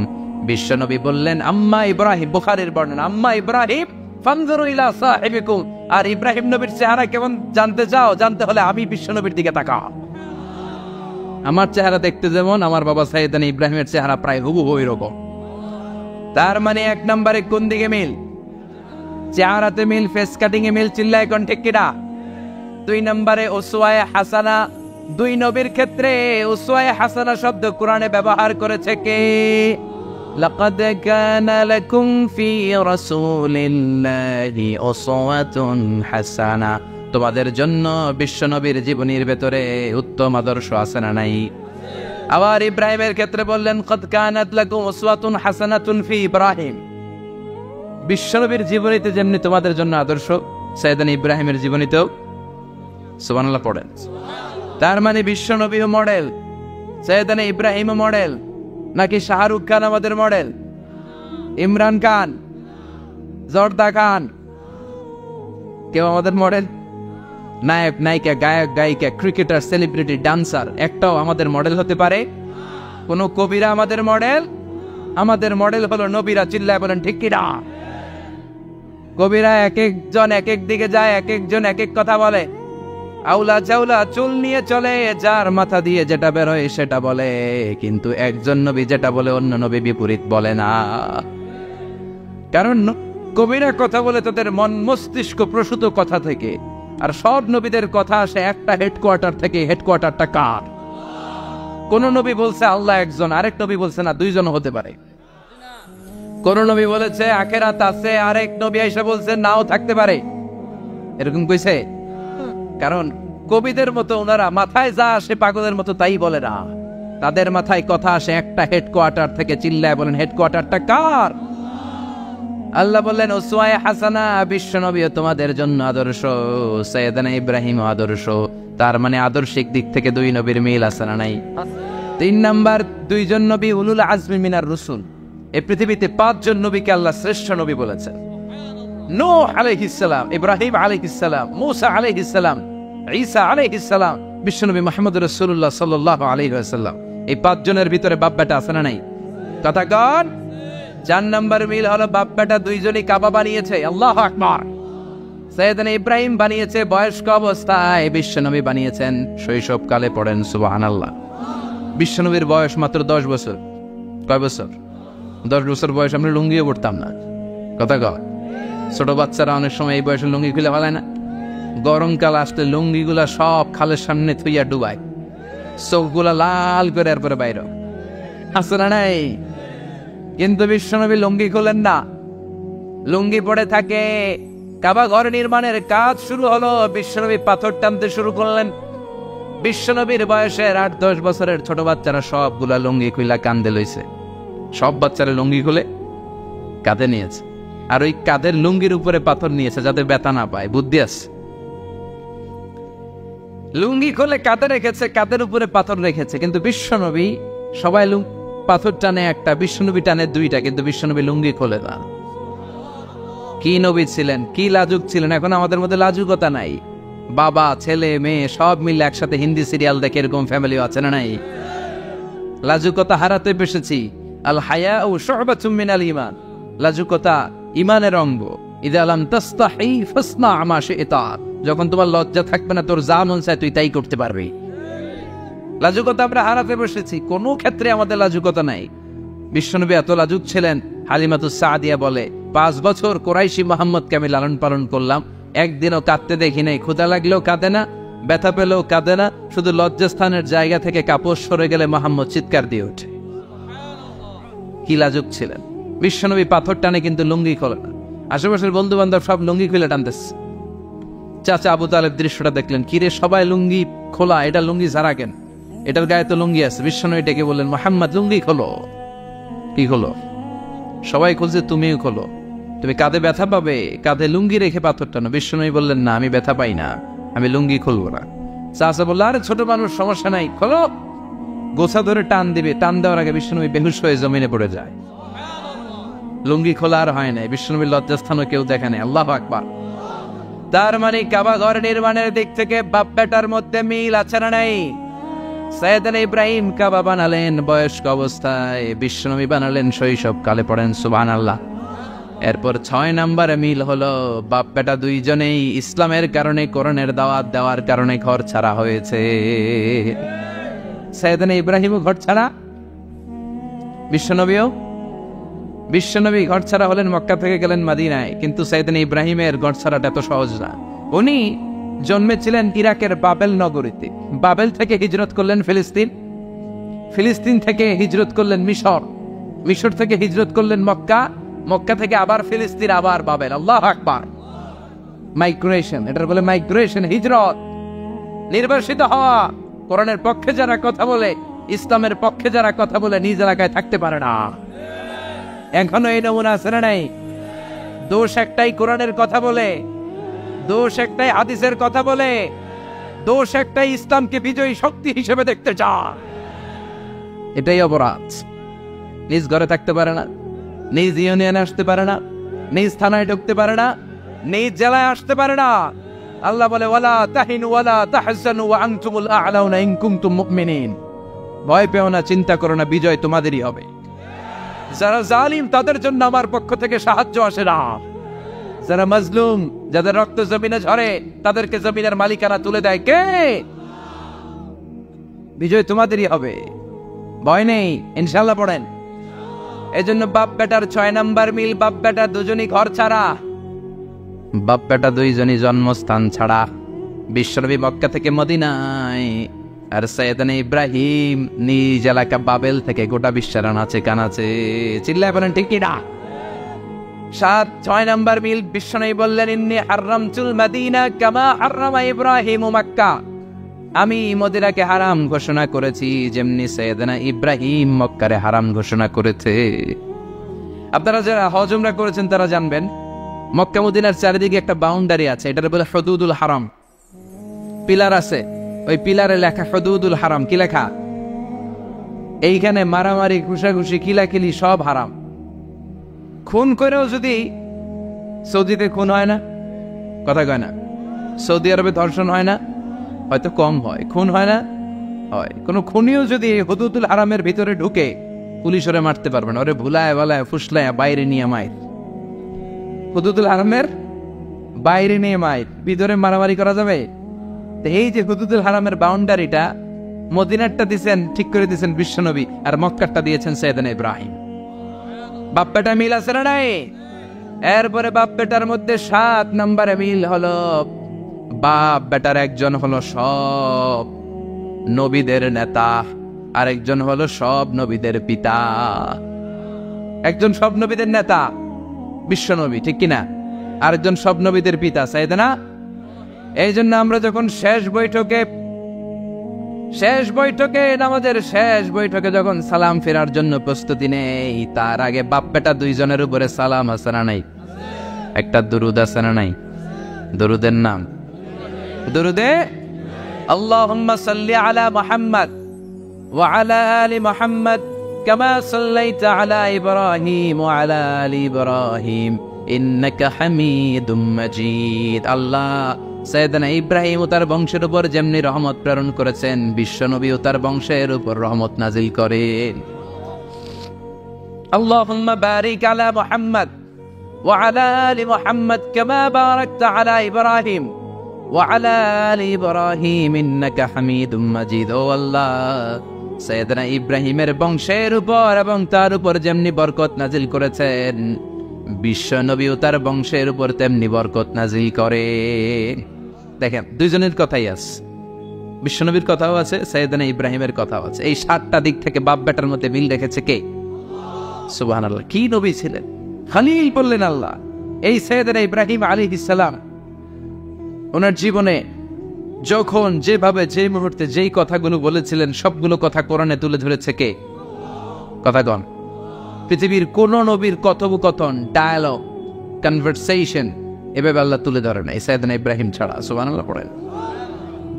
বিশ্বনবী বললেন আম্মা ইব্রাহিম। বুখারীর বর্ণনা, আম্মা ইব্রাহিম ফানজুরু ইলা সাহিবিকুম। আর ইব্রাহিম নবীর চেহারা কেমন জানতে চাও? জানতে হলে আমি বিশ্বনবীর দিকে তাকাও। আমার চেহারা দেখতে যেমন, আমার বাবা সাইয়েদনা ইব্রাহিমের চেহারা প্রায় হুবহু ওই রকম। তার মানে 1 নম্বরে কোন দিকে মিল? চেহারাতে মিল, ফেস কাটিং এ মিল, চিল্লায় কোন ঠিক কিনা? 2 নম্বরে উসওয়ায়ে হাসানা। 2 নবীর ক্ষেত্রে উসওয়ায়ে হাসানা শব্দ কোরআনে ব্যবহার করেছে কে? লাকাদ কানা লাকুম ফি রাসূলিল্লাহি উসওয়াতুন হাসানা। তোমাদের জন্য বিশ্ব নবীর জীবনীর ভেতরে উত্তম আদর্শ আছে না নাই? আবার ইব্রাহিমের ক্ষেত্রে বললেন কদ কানাত লাকুম উসওয়াতুন হাসানাতুন ফি ইব্রাহিম। বিশ্বনবীর জীবনীতে যেমনি তোমাদের জন্য আদর্শ, সাইয়েদনা ইব্রাহিমের জীবনীতেও সুবহানাল্লাহ পড়েন। তার মানে বিশ্বনবীও মডেল, সাইয়েদনা ইব্রাহিমও মডেল, নাকি শাহরুখ খান আমাদের মডেল, ইমরান খান, জর্দা খান কেউ আমাদের মডেল? নায়ক নায়িকা, গায়ক গায়িকা, ক্রিকেটার, সেলিব্রিটি, ডান্সার একটাও আমাদের মডেল হতে পারে? কোন কবিরা আমাদের মডেল? আমাদের মডেল হলো নবীরা। চিল্লায় বলেন ঠিক কিনা? কবিরা এক একজন এক এক দিকে যায়, এক একজন এক এক কথা বলে, আউলা চাউলা চুল নিয়ে চলে, যার মাথা দিয়ে যেটা বের হয় সেটা বলে, কিন্তু একজন নবী যেটা বলে অন্য নবী বিপরীত বলে না। কারণ কবিরা কথা বলে তাদের মন মস্তিষ্ক প্রসূত কথা থেকে, আর সব নবীদের কথা আসে একটা হেডকোয়ার্টার থেকে। হেডকোয়ার্টারটা কার? কোন নবী বলছে আল্লাহ একজন, আরেক নবী বলছে না 2 জন হতে পারে। কোন নবী বলেছে আখিরাত আছে, আরেক নবী এসে বলছে নাও থাকতে পারে। এরকম কইছে? কারণ কবিদের মতো ওনারা মাথায় যা আসে পাগলের মতো তাই বলে না, তাদের মাথায় কথা আসে একটা হেডকোয়ার্টার থেকে। চিল্লায় বলেন হেডকোয়ার্টারটা কার? আল্লাহ বললেন উসওয়ায়ে হাসানা, বিশ্ব নবীও তোমাদের জন্য আদর্শ, সাইয়েদনা ইব্রাহিম আদর্শ। তার মানে আদর্শিক দিক থেকে 2 নবীর মিল আছে না নাই? 3 নাম্বার, 2 জন নবী উলুল আজমি মিনার রসুল। এই পৃথিবীতে 5 জন নবীকে আল্লাহ শ্রেষ্ঠ নবী বলেছেন। নূহ আলাইহিস সালাম, ইব্রাহিম আলাইহিস সালাম, মূসা আলাইহিস সালাম, ঈসা আলাইহিস সালাম, বিশ্বনবী মুহাম্মদ রাসূলুল্লাহ সাল্লাল্লাহু আলাইহি ওয়াসাল্লাম। এই 5 জনের ভিতরে বাপ বেটা আছে না নাই? কথা কন। 4 নম্বর মিল হলো বাপ বেটা 2 জনই কাবা বানিয়েছে। আল্লাহু আকবার। সাইয়েদনা ইব্রাহিম বানিয়েছে বয়স্ক অবস্থায়, বিশ্বনবী বানিয়েছেন শৈশবকালে। পড়েন সুবহানাল্লাহ। বিশ্বনবীর বয়স মাত্র 10 বছর। কয় বছর? 10 বছর বয়স আমরা লুঙ্গিও পড়তাম না। কথা কয়। ছোট বাচ্চারা অনেক সময় এই বয়সে লুঙ্গি খুলে ফেলায় না? গরমকাল আসলে লুঙ্গিগুলা সব খালের সামনে থুইয়া ডুবায়, চোখগুলা লাল করে এরপরে বাইর আছে না নাই? কিন্তু বিশ্বনবী লুঙ্গি খোলেন না, লুঙ্গি পড়ে থাকে। কাবা ঘর নির্মাণের কাজ শুরু হলো, বিশ্বনবী পাথর টানতে শুরু করলেন। বিশ্বনবীর বয়সের 8-10 বছরের ছোট বাচ্চারা সবগুলা লুঙ্গি খুইলা কান্দে লইছে। সব বাচ্চারা লুঙ্গি খুলে কাঁধে নিয়েছে, আর ওই কাঁধের লুঙ্গির উপরে পাথর নিয়েছে যাতে ব্যথা না পায়। বুদ্ধি আছে। লুঙ্গি খুলে কাঁধে রেখেছে, কাঁধের উপরে পাথর রেখেছে। কিন্তু বিশ্বনবী, সবাই পাথর টানে একটা, বিশ্বনবী টানে 2টা, কিন্তু বিশ্বনবী লুঙ্গি খোলে না। কি নবী ছিলেন, কি লাজুক ছিলেন! এখন আমাদের মধ্যে লাজুকতা নাই। বাবা ছেলে মেয়ে সব মিলে একসাথে হিন্দি সিরিয়াল দেখে, এরকম ফ্যামিলিও আছে না নাই? লাজুকতা হারাতে বসেছি। আল হায়াউ শু'বাতুম মিনাল ঈমান। লাজুকতা ঈমানের অঙ্গ। ইযা লাম তাস্তাহি ফাসনা মা শি'তা। যখন তোমার লজ্জা থাকবে না, তোর যা মন চায় তুই তাই করতে পারবি। লাজুকতা আমরা হারাতে বসেছি, কোনো ক্ষেত্রে আমাদের লাজুকতা নাই। বিশ্বনবী এত লাজুক ছিলেন, হালিমাতুস সাদিয়া বলে 5 বছর কুরাইশি মুহাম্মদকে আমি লালন পালন করলাম, একদিনও কাঁদতে দেখি নাই। ক্ষুধা লাগলেও কাঁদে না, ব্যথা পেলেও কাঁদে না, শুধু লজ্জাস্থানের জায়গা থেকে কাপড় সরে গেলে মুহাম্মদ চিৎকার দিয়ে ওঠে। কি লাজুক ছিলেন! বিশ্বনবী পাথর টানে কিন্তু লুঙ্গি খোলে না। আশেপাশের বন্ধু বান্ধব সব লুঙ্গি খুলে টানতেছে। চাচা আবু তালেব দৃশ্যটা দেখলেন, কিরে সবাই লুঙ্গি খোলা, এটা লুঙ্গি ছাড়া কেন? এটার গায়ে তো লুঙ্গি আছে। বিশ্বনবী ডেকে বললেন, মুহাম্মদ লুঙ্গি খোলো। কি খোলো? সবাই খুলছে, তুমিও খোলো। তুমি কাঁধে ব্যথা পাবে, কাঁধে লুঙ্গি রেখে পাথর টানো। বিশ্বনবী বললেন, না, আমি ব্যথা পাই না, আমি লুঙ্গি খুলবো না। চাচা বলল, আরে ছোট মানুষ, সমস্যা নাই, খোলো। গোছা ধরে টান দিবে, টান দেওয়ার আগে বিশ্বনবী বেহুশ হয়ে জমিনে পড়ে যায়। লুঙ্গি খোলা আর হয় নাই। বিশ্বনবীর লজ্জাস্থানও কেউ দেখে নাই। আল্লাহু আকবার। তার মানে কাবা ঘর নির্মাণের দিক থেকে বাপ বেটার মধ্যে মিল আছে না নাই? সাইয়েদনা ইব্রাহিম কাবা বানালেন বয়স্ক অবস্থায়, বিশ্বনবী বানালেন শৈশবকালে। পড়েন সুবহানাল্লাহ। এরপর 6 নম্বরে মিল হলো বাপ বেটা 2 জনেই ইসলামের কারণে, কোরআনের দাওয়াত দেওয়ার কারণে ঘর ছাড়া হয়েছে। সাইয়েদনা ইব্রাহিমও ঘর ছাড়া, বিশ্বনবীও। বিশ্বনবী ঘর ছাড়া হলেন, মক্কা থেকে গেলেন মদিনায়, কিন্তু সাইয়েদনা ইব্রাহিমের ঘর ছাড়াটা এত সহজ না। উনি জন্মেছিলেন ইরাকের বাবেল নগরীতে, বাবেল থেকে হিজরত করলেন ফিলিস্তিন, ফিলিস্তিন থেকে হিজরত করলেন মিশর, মিশর থেকে হিজরত করলেন মক্কা, মক্কা থেকে আবার ফিলিস্তিন, আবার বাবেল। আল্লাহু আকবার। মাইগ্রেশন, এটার বলে মাইগ্রেশন, হিজরত, নির্বাসিত হওয়া। কোরআনের পক্ষে যারা কথা বলে, ইসলামের পক্ষে যারা কথা বলে, নিজ এলাকায় থাকতে পারে না। এখনো এই নমুনা আছে না নাই? দোষ একটাই, কোরআনের কথা বলে, দোষ একটাই, হাদিসের কথা বলে, দোষ একটাই, ইসলামকে বিজয়ী শক্তি হিসেবে দেখতে চায়। এটাই অপরাধ। নিজ ঘরে থাকতে পারে না, নিজ ইউনিয়নে আসতে পারে না, নিজ থানায় ঢুকতে পারে না, নিজ জেলায় আসতে পারে না। আল্লাহ বলে ওয়ালা তাহিনু ওয়ালা তাহজানু ওয়া আনতুমুল আ'লাউনা ইন কুনতুম মুমিনিন। ভয় পেও না, চিন্তা করো না, বিজয় তোমাদেরই হবে। যারা জালিম তাদের জন্য আমার পক্ষ থেকে সাহায্য আসে না। যারা মাজলুম, যাদের রক্ত জমিনে ঝরে, তাদেরকে জমিনের মালিকানা তুলে দেয় কে? বিজয় তোমাদেরই হবে, ভয় নেই, ইনশাআল্লাহ পড়েন। এজন্য বাপ বেটার 6 নাম্বার মিল, বাপ বেটা দুজনই ঘর ছাড়া, বাপ বেটা দুইজনই জন্মস্থান ছাড়া। বিশ্বনবী মক্কা থেকে মদিনায়, আর সাইয়েদনা ইব্রাহিম নিজ এলাকা বাবেল থেকে গোটা বিশ্বের আনাচে কানাচে। চিল্লায় বলেন ঠিক কি না? 6 নাম্বার মিল, বিশ্বনবী বললেন ইন্নী হারামতুল মদিনা কামা হারামা ইব্রাহিম মক্কা। আমি মদিনাকে হারাম ঘোষণা করেছি যেমনি সাইয়েদনা ইব্রাহিম মক্কারে হারাম ঘোষণা করেছে। আপনারা যারা হজ উমরা করেছেন তারা জানবেন, মক্কা মদিনার চারিদিকে একটা বাউন্ডারি আছে, এটার বলে হুদুদুল হারাম। পিলার আছে, ওই পিলারে লেখা হুদুদুল হারাম। কি লেখা? এইখানে মারামারি, ঘুষাঘুষি, কিলাকিলি সব হারাম। খুন করেও যদি, সৌদিতে খুন হয় না, কথা কয় না? সৌদি আরবে ধর্ষণ হয় না? হয়তো কম হয়, খুন হয় না? হয়। কোন খুনিও যদি হুদুদুল হারামের ভিতরে ঢুকে, পুলিশ ওরে মারতে পারবে না, ওরে ভুলায় বলায় ফুসলায় বাইরে নিয়ে মাইর। হুদুদুল হারামের বাইরে নিয়ে মাইর, ভিতরে মারামারি করা যাবে? এই যে হুদুদুল হারামের বাউন্ডারিটা, মদিনারটা দিয়েছেন, ঠিক করে দিয়েছেন বিশ্বনবী, আর মক্কারটা দিয়েছেন সাইয়েদনা ইব্রাহিম। বাপ বেটা মিল আছে না নাই? এরপরে বাপ বেটার মধ্যে 7 নম্বরে মিল হলো, বাপ বেটার একজন হলো সব নবীদের নেতা, আরেকজন হলো সব নবীদের পিতা। একজন সব নবীদের নেতা বিশ্বনবী, ঠিক কিনা? আরেকজন সব নবীদের পিতা সাইয়েদনা। এই জন্য আমরা যখন শেষ বৈঠকে নামাজের শেষ বৈঠকে যখন সালাম ফেরার জন্য প্রস্তুতি নেই, তার আগে বাপ বেটা দুইজনের উপরে সালাম আছে না নাই? একটা দুরুদ আছে না নাই? দুরুদের নাম দুরুদে আল্লাহুম্মা সাল্লি আলা মুহাম্মদ ওয়া আলা আলি মুহাম্মদ কামা সাল্লাইতা আলা ইব্রাহিম ওয়া আলা আলি ইব্রাহিম ইন্নাকা হামিদুম মাজিদ। আল্লাহ সাইয়েদনা ইব্রাহিম ও তার বংশের উপর যেমনি রহমত প্রেরণ করেছেন, বিশ্বনবী ও তার বংশের উপর রহমত নাজিল করেন। আল্লাহুম্মা বারিক আলা মুহাম্মদ ওয়া আলা আলি মুহাম্মদ কামা বারাকতা আলা ইব্রাহিম ওয়া আলা আলি ইব্রাহিম ইন্নাকা হামিদুম মাজিদ। ও আল্লাহ, সাইয়েদনা ইব্রাহিমের বংশের উপর এবং তার উপর যেমনি বরকত নাজিল করেছেন, বিশ্বনবী ও তার বংশের উপর তেমনি বরকত নাজিল করেন। দেখেন, দুইজনের কথাই আছে, বিশ্বনবীর কথাও আছে, সাইয়েদনা ইব্রাহিমের কথাও আছে। এই 7টা দিক থেকে বাপ বেটার মধ্যে মিল রেখেছে কে? সুবহানাল্লাহ। কি নবী ছিলেন! খলিল বললেন আল্লাহ। এই সাইয়েদনা ইব্রাহিম আলাইহিস সালাম ওনার জীবনে যখন যেভাবে, যে মুহূর্তে যেই কথাগুলো বলেছিলেন, সবগুলো কথা কোরআনে তুলে ধরেছে কে? কথা কন। পৃথিবীর কোন নবীর কথোপকথন, ডায়ালগ, কনভারসেশন এভাবে আল্লাহ তুলে ধরে নাই সাইয়েদনা ইব্রাহিম ছাড়া। সুবহানাল্লাহ পড়েন।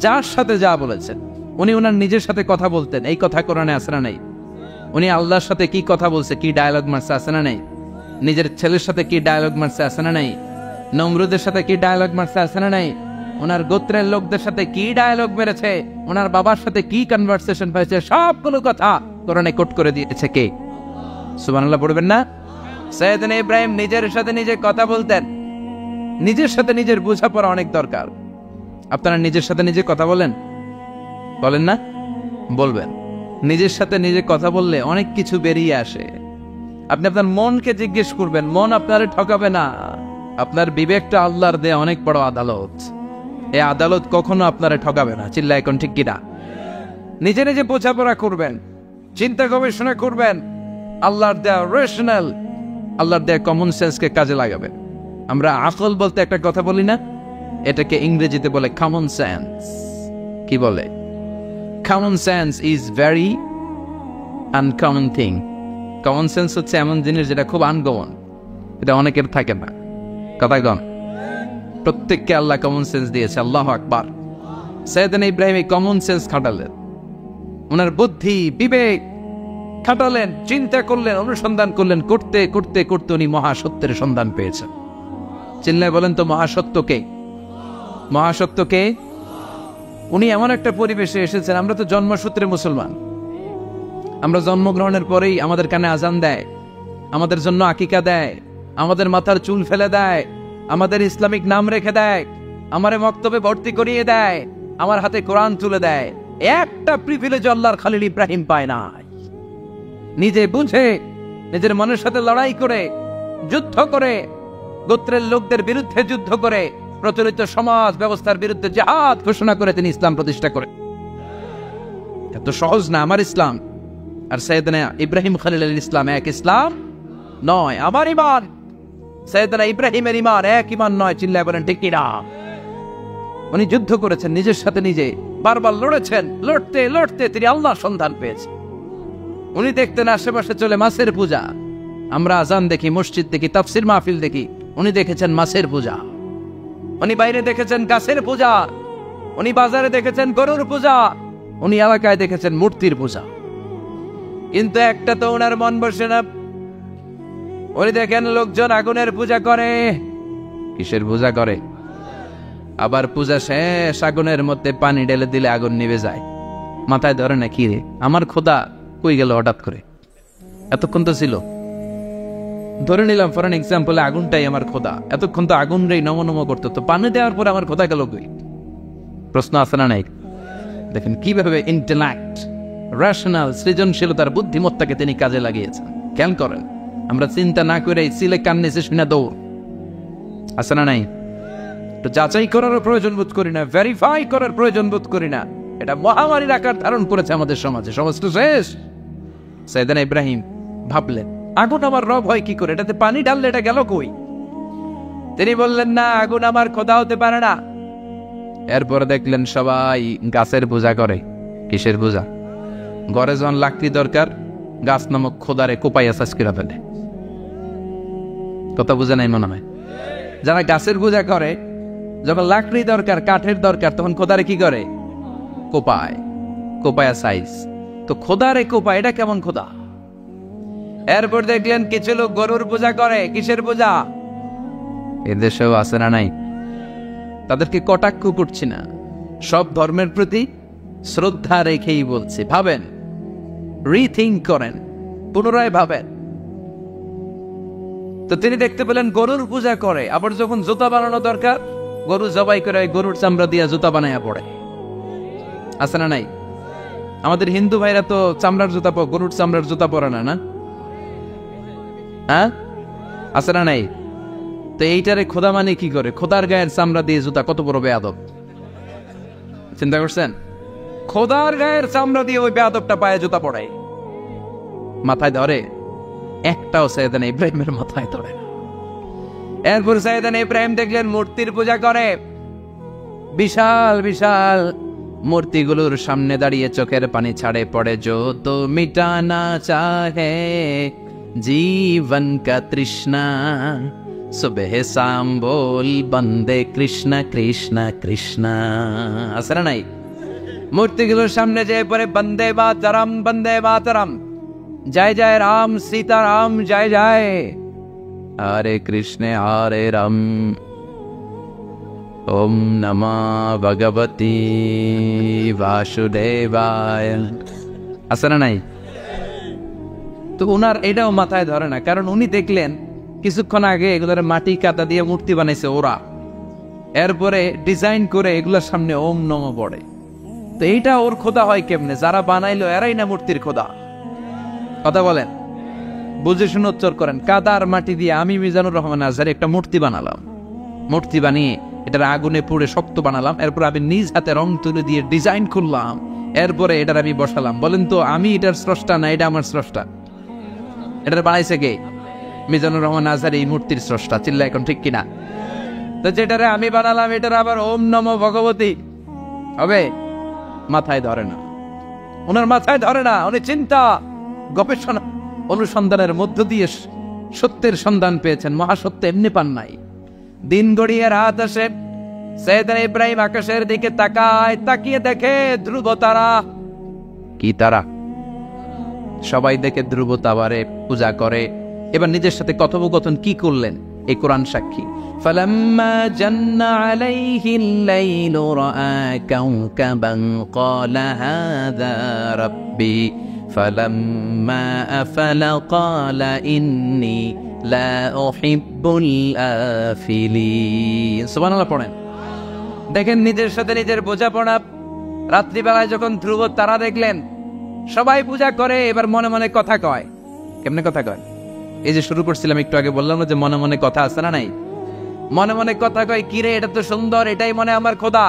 যার সাথে যা বলেছেন, উনি ওনার নিজের সাথে কথা বলতেন, এই কথা কোরআনে আছে না নাই? উনি আল্লাহর সাথে কি কথা বলছে, কি ডায়ালগ মারছে, আছে না নাই? নিজের ছেলের সাথে কি ডায়ালগ মারছে, আছে না নাই? নমরুদের সাথে কি ডায়ালগ মারছে, আছে না নাই? ওনার গোত্রের লোকদের সাথে কি ডায়ালগ মেরেছে, ওনার বাবার সাথে কি কনভারসেশন হয়েছে, সবগুলো কথা কোরআনে কোট করে দিয়েছে কে? সুবহানাল্লাহ পড়বেন না? সাইয়েদনা ইব্রাহিম নিজের সাথে নিজে কথা বলতেন। নিজের সাথে নিজের বোঝাপড়া অনেক দরকার। আপনারা নিজের সাথে নিজে কথা বলেন? বলেন না? বলবেন। নিজের সাথে নিজে কথা বললে অনেক কিছু বেরিয়ে আসে। আপনি আপনার মনকে জিজ্ঞেস করবেন, মন আপনারে ঠকাবে না। আপনার বিবেকটা আল্লাহর দেয়া অনেক বড় আদালত, এই আদালত কখনো আপনারে ঠকাবে না। চিল্লা এখন ঠিক কিনা? নিজে নিজে বোঝাপড়া করবেন, চিন্তা গবেষণা করবেন, আল্লাহর দেয়া রেশনাল, আল্লাহর দেয়া কমন সেন্সকে কাজে লাগাবেন। আমরা আকল বলতে একটা কথা বলি না, এটাকে ইংরেজিতে বলে কমন সেন্স। কি বলে? Common sense is very uncommon thing. Common sense হচ্ছে এমন জিনিস যেটা খুব আনকমন, এটা অনেকের থাকে না। কথা কন, প্রত্যেককে আল্লাহ কমন সেন্স দিয়েছে। আল্লাহু আকবার। সাইয়েদনা ইব্রাহিম এই কমন সেন্স খাটালেন, ওনার বুদ্ধি বিবেক খাটালেন, চিন্তা করলেন, অনুসন্ধান করলেন, করতে করতে করতে উনি মহাসত্যের সন্ধান পেয়েছেন। চিল্লায় বলেন তো মহাসত্যকে, মহাসত্যকে। উনি এমন একটা পরিবেশে এসেছেন, আমরা তো জন্মসূত্রে মুসলমান, আমরা জন্মগ্রহণের পরেই আমাদের কানে আজান দেয়, আমাদের জন্য আকিকা দেয়, আমাদের মাথার চুল ফেলে দেয়, আমাদের ইসলামিক নাম রেখে দেয়, আমারে মক্তবে ভর্তি করিয়ে দেয়, আমার হাতে কোরআন তুলে দেয়। একটা প্রিভিলেজ আল্লাহর খলিল ইব্রাহিম পায় না। নিজে বুঝে নিজের মনের সাথে লড়াই করে, যুদ্ধ করে, গোত্রের লোকদের বিরুদ্ধে যুদ্ধ করে, প্রচলিত সমাজ ব্যবস্থার বিরুদ্ধে জিহাদ ঘোষণা করে তিনি ইসলাম প্রতিষ্ঠা করেন। এত সহজ না আমার ইসলাম আর সাইয়েদনা ইব্রাহিম খলিলের ইসলাম এক ইসলাম নয়। আমার ঈমান সাইয়েদনা ইব্রাহিমের ঈমান এক ঈমান নয়। চিল্লায় বলেন ঠিক কিনা? উনি যুদ্ধ করেছেন নিজের সাথে নিজে, বারবার লড়েছেন, লড়তে লড়তে তিনি আল্লাহর সন্ধান পেয়েছেন। উনি দেখতেন আশেপাশে চলে মাছের পূজা, আমরা আজান দেখি, মসজিদ দেখি, তাফসির মাহফিল দেখি, উনি দেখেছেন মাছের পূজা। উনি বাইরে দেখেছেন গাছের পূজা, উনি বাজারে দেখেছেন গরুর পূজা, উনি এলাকায় দেখেছেন মূর্তির পূজা। কিন্তু একটা তো ওনার মন বসে না। উনি দেখেন লোকজন আগুনের পূজা করে। কিসের পূজা করে? আবার পূজা শেষ আগুনের মধ্যে পানি ঢেলে দিলে আগুন নিভে যায়। মাথায় ধরে না, কি রে আমার খোদা কই গেল হঠাৎ করে, এতক্ষণ তো ছিল। ধরে নিলাম ফর এন এক্সাম্পল আগুনটাই আমার খোদা, এতক্ষণ তো আগুন রে নম নম করতো, তো পানি দেওয়ার পরে আমার খোদা গেল কই? প্রশ্ন আছে না নাই? দেখেন কিভাবে ইন্টেলেক্ট, রেশনাল, সৃজনশীলতার বুদ্ধিমত্তাকে তিনি কাজে লাগিয়েছেন। খেয়াল করেন, আমরা চিন্তা না করে সিলে কান্নেছে শুনে দৌড়, আছে না নাই? তো যাচাই করার প্রয়োজন বোধ করি না, ভেরিফাই করার প্রয়োজন বোধ করি না। এটা মহামারীর আকার ধারণ করেছে আমাদের সমাজে, সমাজ তো শেষ। সাইয়েদনা ইব্রাহিম ভাবলেন আগুন আমার রব হয় কি করে, এটাতে পানি ঢাললে এটা গেল কই? তিনি বললেন না, আগুন আমার খোদা হতে পারে না। এরপরে দেখলেন সবাই গাছের পূজা করে। কিসের পূজা? ঘরে যখন লাকড়ি দরকার, গাছ নামক খোদারে কোপাইয়া চাষ করে ফেলে। কথা বুঝে নাই মনে হয়? যারা গাছের পূজা করে, যখন লাকড়ি দরকার, কাঠের দরকার, তখন খোদারে কি করে? কোপায়, কোপায়া সাইজ। তো খোদারে কোপায়, এটা কেমন খোদা? এরপর দেখলেন কিছু লোক গরুর পূজা করে। কিসের পূজা? এদেশেও আছে না নাই? তাদেরকে কটাক্ষ করছি না, সব ধর্মের প্রতি শ্রদ্ধা রেখেই বলছি। ভাবেন, রিথিঙ্ক করেন, পুনরায় ভাবেন। তো তিনি দেখতে পেলেন গরুর পূজা করে, আবার যখন জুতা বানানো দরকার, গরু জবাই করে গরুর চামড়া দিয়ে জুতা বানাইয়া পড়ে। আছে না নাই? আমাদের হিন্দু ভাইরা তো চামড়ার জুতা, গরুর চামড়ার জুতা পরে না, না? হ্যাঁ, আছে না নাই? তো এইটারে খোদা মানে কি করে? খোদার গায়ের চামড়া দিয়ে জুতা, কত বড় বেয়াদব! চিন্তা করছেন? খোদার গায়ের চামড়া দিয়ে ওই বেয়াদবটা পায়ে জুতা পড়ায়। মাথায় ধরে? একটাও সাইয়েদনা ইব্রাহিমের মাথায় ধরে না। এরপর সাইয়েদনা ইব্রাহিম দেখলেন মূর্তির পূজা করে। বিশাল বিশাল মূর্তিগুলোর সামনে দাঁড়িয়ে চোখের পানি ছাড়ে পড়ে। যো তো মিটানা চাহে জীবন কা তৃষ্ণা, সুবহ শাম বল বন্দে কৃষ্ণ কৃষ্ণ কৃষ্ণ। আছে না নাই? মূর্তিগুলোর সামনে যে পরে বন্দে মাতরম, বন্দে মাতরম, জয় জয় রাম সীতা রাম, জয় জয় হরে কৃষ্ণ হরে রাম, ওম নমঃ ভগবতি বাসুদেবায়। আছে না নাই? তো উনার এটাও মাথায় ধরে না, কারণ উনি দেখলেন কিছুক্ষণ আগে এগুলোর মাটি কাদা দিয়ে মূর্তি বানাইছে ওরা, এরপরে ডিজাইন করে এগুলোর সামনে ওম নমঃ পড়ে। তো এইটা ওর খোদা হয় কেমনে? যারা বানাইলো এরাই না মূর্তির খোদা? কথা বলেন, বুঝে শুনে উচ্চার করেন। কাদার মাটি দিয়ে আমি মিজানুর রহমান আজহারি একটা মূর্তি বানালাম। মূর্তি বানিয়ে এটার আগুনে পুড়ে শক্ত বানালাম। এরপর আমি নিজ হাতে রং তুলে দিয়ে ডিজাইন করলাম। এরপরে এটার আমি বসালাম। বলেন তো আমি এটার স্রষ্টা না এটা আমার স্রষ্টা? এটার বানাইছে কে? মিজানুর রহমান আজহারি এই মূর্তির স্রষ্টা। চিল্লা এখন ঠিক কিনা? তো যেটারে আমি বানালাম এটার আবার ওম নমো ভগবতী হবে? মাথায় ধরে না, ওনার মাথায় ধরে না। উনি চিন্তা গবেষণা অনুসন্ধানের মধ্য দিয়ে সত্যের সন্ধান পেয়েছেন। মহাসত্য এমনি পান নাই। দিন গড়িয়ে রাত আসে, সৈয়দনা ইব্রাহিম আকাশের দিকে তাকায়, তাকিয়ে দেখে ধ্রুব তারা। কি তারা? সবাই দেখে ধ্রুব তারারে পূজা করে। এবার নিজের সাথে কথোপকথন কি করলেন এই কোরআন সাক্ষী। فلما جن عليه الليل رأى كوكبا قال هذا ربي فلما أفل قال إني لا أحب الآفلين। সুবহানাল্লাহ পড়েন। দেখেন নিজের সাথে নিজের বোঝাপড়া। রাত্রিবেলায় যখন ধ্রুব তারা দেখলেন সবাই পূজা করে, এবার মনে মনে কথা কয়। কেমনে কথা কয়? এই যে শুরু করছিলাম একটু আগে, বললাম না যে মনে মনে কথা আছে না নাই? মনে মনে কথা কয়, কিরে এটা তো সুন্দর, এটাই মনে আমার খোদা।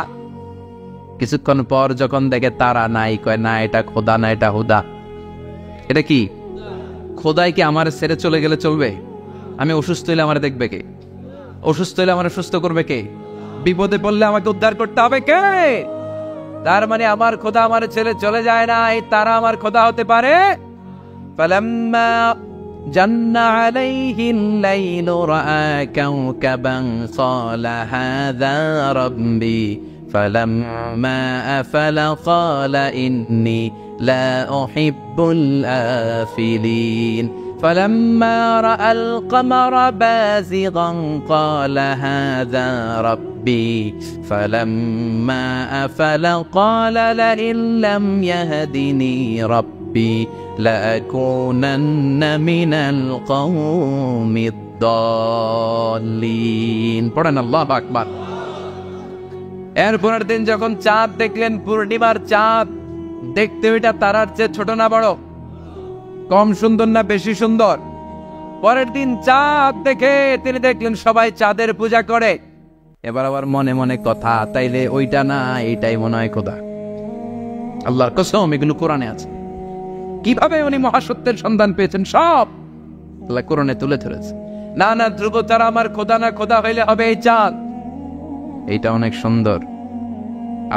কিছুক্ষণ পর যখন দেখে তারা নাই, কয় না এটা খোদা না, এটা হুদা। এটা কি? খোদাই কি আমার ছেড়ে চলে গেলে চলবে? আমি অসুস্থ হইলে আমার দেখবে কে? অসুস্থ হইলে আমার সুস্থ করবে কে? বিপদে পড়লে আমাকে উদ্ধার করতে হবে কে? তার মানে আমার খোদা আমার ছেড়ে চলে যায় না, এই তারা আমার খোদা হতে পারে। ফালাম্মা জান্না আলাইহিল লাইলু রাআ কাওকাবান ক্বালা হাযা রাব্বি ফালাম্মা আফালা ক্বালা ইন্নী লা উহিব্বুল আফিলিন ফালাম্মা রাআল কমারা বাযিগান ক্বালা হাযা রাব্বি ফালাম্মা আফালা ক্বালা লাইন লাম ইয়াহদিনি রাব্বি লাকুনান্না মিনাল কওমিদ দাল্লিন। পড়েন আল্লাহু আকবার। এরপরের দিন যখন চাঁদ দেখলেন, পূর্ণিমার চাঁদ, দেখতে ওইটা তারার চেয়ে ছোট না বড়? কম সুন্দর না বেশি সুন্দর? পরের দিন চাঁদ দেখে তিনি দেখলেন সবাই চাঁদের পূজা করে। এবার আবার মনে মনে কথা, তাইলে ওইটা না এইটাই মনে হয় খোদা। আল্লাহর কসম এগুলো কোরআনে আছে। কিভাবে উনি মহাসত্যের সন্ধান পেয়েছেন সব আল্লাহ কোরআনে তুলে ধরেছে। না না ধ্রুব তারা আমার খোদা না, খোদা হইলে হবে এই চাঁদ। এইটা অনেক সুন্দর।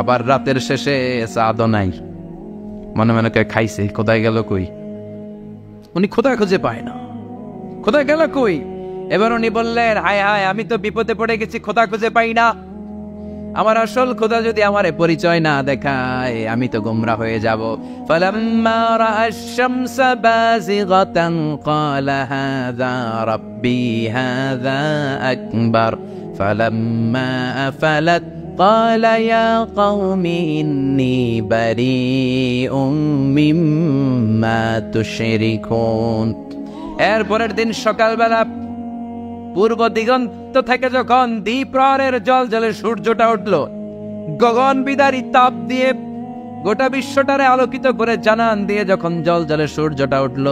আবার রাতের শেষে চাঁদও নাই। মনে মনে খাইছে, খোদায় গেল কই? উনি খোদা খুঁজে পায় না, খোদা গেল কই? এবার উনি বললেন, হায় হায়, আমি তো বিপদে পড়ে গেছি, খোদা খুঁজে পাই না। আমার আসল খোদা যদি আমারে পরিচয় না দেখায় আমি তো গোমরা হয়ে যাব। ফালাম্মা রাআশ শামসা বাযিগাতান ক্বালা হাযা রাব্বি হাযা আকবার ফালাম্মা আফালাত ক্বালা ইয়া কওমি ইন্নী বারীউম মিম্মা তুশরিকুন। এরপরের দিন সকালবেলা পূর্ব দিগন্ত থেকে যখন দ্বিপ্রহরের জলজলে সূর্যটা উঠল, গগন বিদারী তাপ দিয়ে গোটা বিশ্বটারে আলোকিত করে জানান দিয়ে যখন জলজলে সূর্যটা উঠল,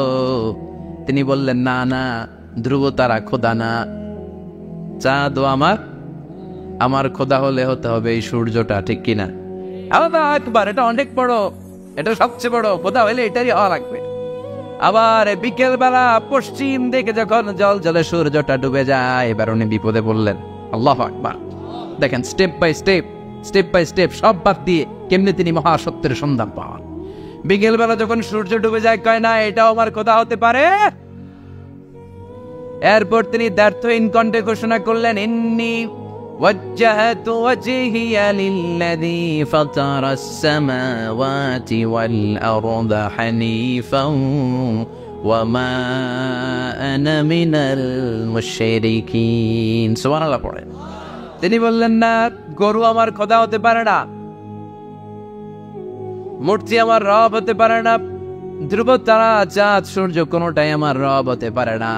তিনি বললেন, না না ধ্রুব তারা খোদা না, চাঁদও আমার খোদা হলে হতে হবে এই সূর্যটা। ঠিক কিনা? আলাদা একবার, এটা অনেক বড়, এটা সবচেয়ে বড়, খোদা হলে এটারই হওয়া লাগবে। আবার বিকেল বেলা পশ্চিম দিকে যখন জলজলে সূর্যটা ডুবে যায়, এবার উনি বিপদে পড়লেন। আল্লাহু আকবার। দেখেন স্টেপ বাই স্টেপ সব বাদ দিয়ে কেমনে তিনি মহাসত্যের সন্ধান পান। বিকেল বেলা যখন সূর্য ডুবে যায়, কয় না এটাও আমার খোদা হতে পারে। এরপর তিনি দ্ব্যর্থহীন কণ্ঠে ঘোষণা করলেন, ইন্নী ওয়াজ্জাহতু ওয়াজহিয়া লিল্লাযী ফাতারাস সামাওয়াতি ওয়াল আরদা হানিফান ওয়া মা আনা মিনাল মুশরিকিন। সুবহানাল্লাহ পড়েন। তিনি বললেন, না গরু আমার খোদা হতে পারে না, মূর্তি আমার রব হতে পারে না, ধ্রুব তারা চাঁদ সূর্য কোনোটাই আমার রব হতে পারে না।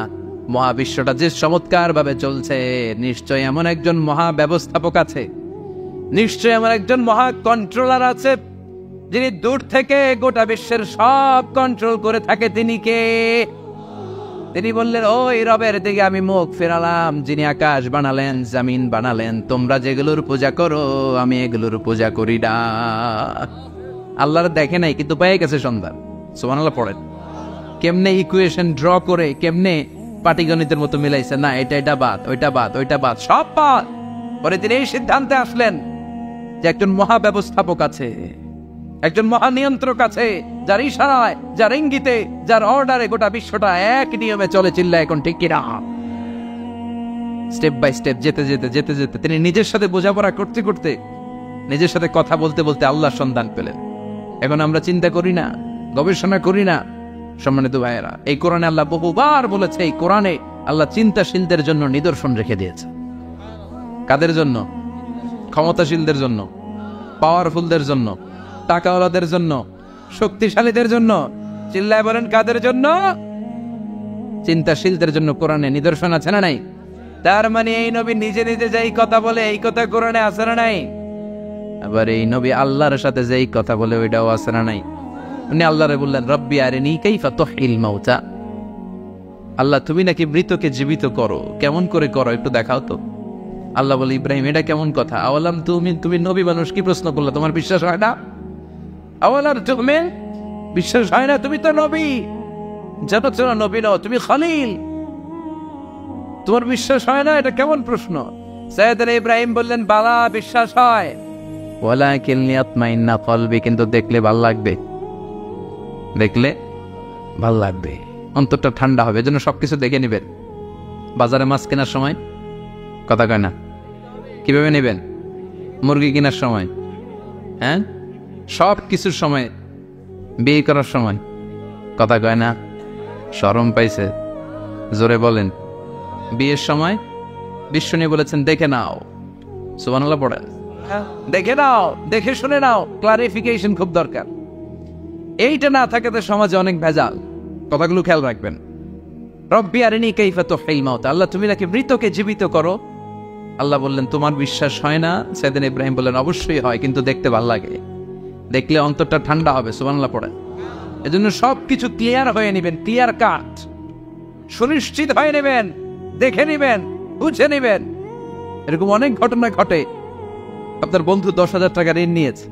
মহাবিশ্বটা যে চমৎকার ভাবে চলছে, নিশ্চয় এমন একজন মহা ব্যবস্থাপক আছে, নিশ্চয় এমন একজন মহা কন্ট্রোলার আছে, যিনি দূর থেকে গোটা বিশ্বের সব কন্ট্রোল করে থাকে। তিনি কে? তিনি বললেন, ওই রবের দিকে আমি মুখ ফেরালাম যিনি আকাশ বানালেন, জমিন বানালেন। তোমরা যেগুলোর পূজা করো আমি এগুলোর পূজা করি না। আল্লাহর দেখে নাই কিন্তু পেয়ে গেছে সন্ধান। সুবহানাল্লাহ পড়েন। কেমনে ইকুয়েশন ড্র করে, কেমনে পাটিগণিতের মতো মিলাইছে, না এটা বাদ, ওইটা বাদ, ওইটা বাদ, সব বাদ। পরে তিনি এই সিদ্ধান্তে আসলেন যে একজন মহা ব্যবস্থাপক আছে, একজন মহা নিয়ন্ত্রক আছে, যার ইশারায়, যার ইঙ্গিতে, যার অর্ডারে গোটা বিশ্বটা এক নিয়মে চলে। চিল্লা এখন ঠিক কিনা? স্টেপ বাই স্টেপ যেতে যেতে যেতে যেতে তিনি নিজের সাথে বোঝাপড়া করতে করতে, নিজের সাথে কথা বলতে বলতে আল্লাহর সন্ধান পেলেন। এখন আমরা চিন্তা করি না, গবেষণা করি না। সম্মানিত ভাইয়েরা, এই কোরআনে আল্লাহ বহুবার বলেছে, এই কোরআনে আল্লাহ চিন্তাশীলদের জন্য নিদর্শন রেখে দিয়েছে। কাদের জন্য? ক্ষমতাশীলদের জন্য, পাওয়ারফুলদের জন্য, টাকাওয়ালাদের জন্য, শক্তিশালীদের জন্য। চিল্লায় বলেন কাদের জন্য? চিন্তাশীলদের জন্য কোরআনে নিদর্শন আছে না নাই? তার মানে এই নবী নিজে নিজে যেই কথা বলে এই কথা কোরআনে আছে না নাই? আবার এই নবী আল্লাহর সাথে যেই কথা বলে ওইটাও আছে না নাই? উনি আল্লাহরে বললেন, রব্বি আরিনী কাইফা তুহিল মাউতা। আল্লাহ তুমি নাকি মৃতকে জীবিত করো, কেমন করে করো একটু দেখাও তো। আল্লাহ বলে, ইব্রাহিম এটা কেমন কথা? আওয়ালাম তুমি নবী মানুষ, কি প্রশ্ন করলো? তোমার বিশ্বাস হয় না? আওয়ালাম তুমি বিশ্বাস হয় না? তুমি তো নবী, জানো তো না নবী নও, তুমি খলিল, তোমার বিশ্বাস হয় না? এটা কেমন প্রশ্ন? সাইয়েদনা ইব্রাহিম বললেন, বালা বিশ্বাস হয়, ওয়ালাকিন লিয়াতমাইন্না কলবি, কিন্তু দেখলে ভাল লাগবে, দেখলে ভাল লাগবে, অন্তরটা ঠান্ডা হবে। এজন্য সবকিছু দেখে নেবেন। বাজারে মাছ কেনার সময় কথা কয় না, কিভাবে নেবেন? মুরগি কেনার সময়, হ্যাঁ, সব কিছুর সময়, বিয়ে করার সময় কথা কয় না, শরম পাইছে? জোরে বলেন। বিয়ের সময় বিশ্বনী বলেছেন, দেখে নাও। সুবহানাল্লাহ পড়েন। দেখে নাও, দেখে শুনে নাও, ক্লারিফিকেশন খুব দরকার। এইটা না থাকে তো সমাজে অনেক ভেজাল। কথাগুলো খেয়াল রাখবেন। রব্বি আরিনী কাইফা তুহিল মাউতা, আল্লাহ তুমি নাকি মৃতকে জীবিত করো। আল্লাহ বললেন, তোমার বিশ্বাস হয় না? সাইয়েদনা ইব্রাহিম বললেন, অবশ্যই হয়, কিন্তু দেখতে ভালো লাগে, দেখলে অন্তরটা ঠান্ডা হবে। সুবহানাল্লাহ পড়েন। এজন্য সবকিছু ক্লিয়ার হয়ে নেবেন, ক্লিয়ার কাট, সুনিশ্চিত হয়ে নেবেন, দেখে নেবেন, বুঝে নেবেন। এরকম অনেক ঘটনা ঘটে। আপনার বন্ধু 10,000 টাকা ঋণ নিয়েছে,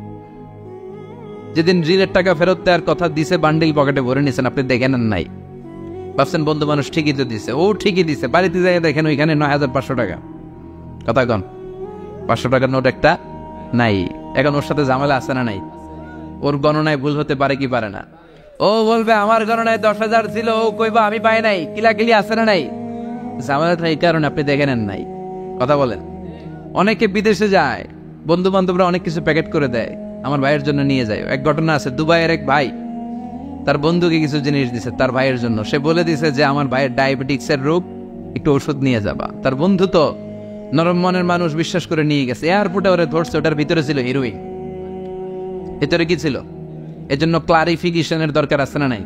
যেদিন ঋণের টাকা ফেরত দেওয়ার কথা দিছে, বান্ডিল পকেটে ভরে নিয়েছেন, আপনি দেখে নেন নাই। ভাবছেন বন্ধু মানুষ ঠিকই তো দিছে, ও ঠিকই দিছে। বাড়িতে যাই দেখেন ওইখানে 9,500 টাকা। কথা কন, 500 টাকার নোট একটা নাই। এখন ওর সাথে ঝামেলা আছে না নাই? ওর গণনায় ভুল হতে পারে কি পারে না? ও বলবে আমার গণনায় 10,000 ছিল, ও কইবা আমি পাই নাই। কিলাকিলি আছে না নাই? ঝামেলাটা এই কারণে আপনি দেখে নেন নাই। কথা বলেন। অনেকে বিদেশে যায়, বন্ধু বান্ধবরা অনেক কিছু প্যাকেট করে দেয়, আমার ভাইয়ের জন্য নিয়ে যায়। এক ঘটনা আছে, দুবাইয়ের এক ভাই তার বন্ধুকে কিছু জিনিস দিছে তার ভাইয়ের জন্য। সে বলে দিছে যে আমার ভাইয়ের ডায়াবেটিক্সের রোগ, একটু ওষুধ নিয়ে যাবা। তার বন্ধু তো নরম মনের মানুষ, বিশ্বাস করে নিয়ে গেছে। এয়ারপোর্টে ওরে ধরছে, ওটার ভিতরে ছিল হিরোইন। ভিতরে কি ছিল? এজন্য ক্লারিফিকেশনের দরকার আছে না নাই?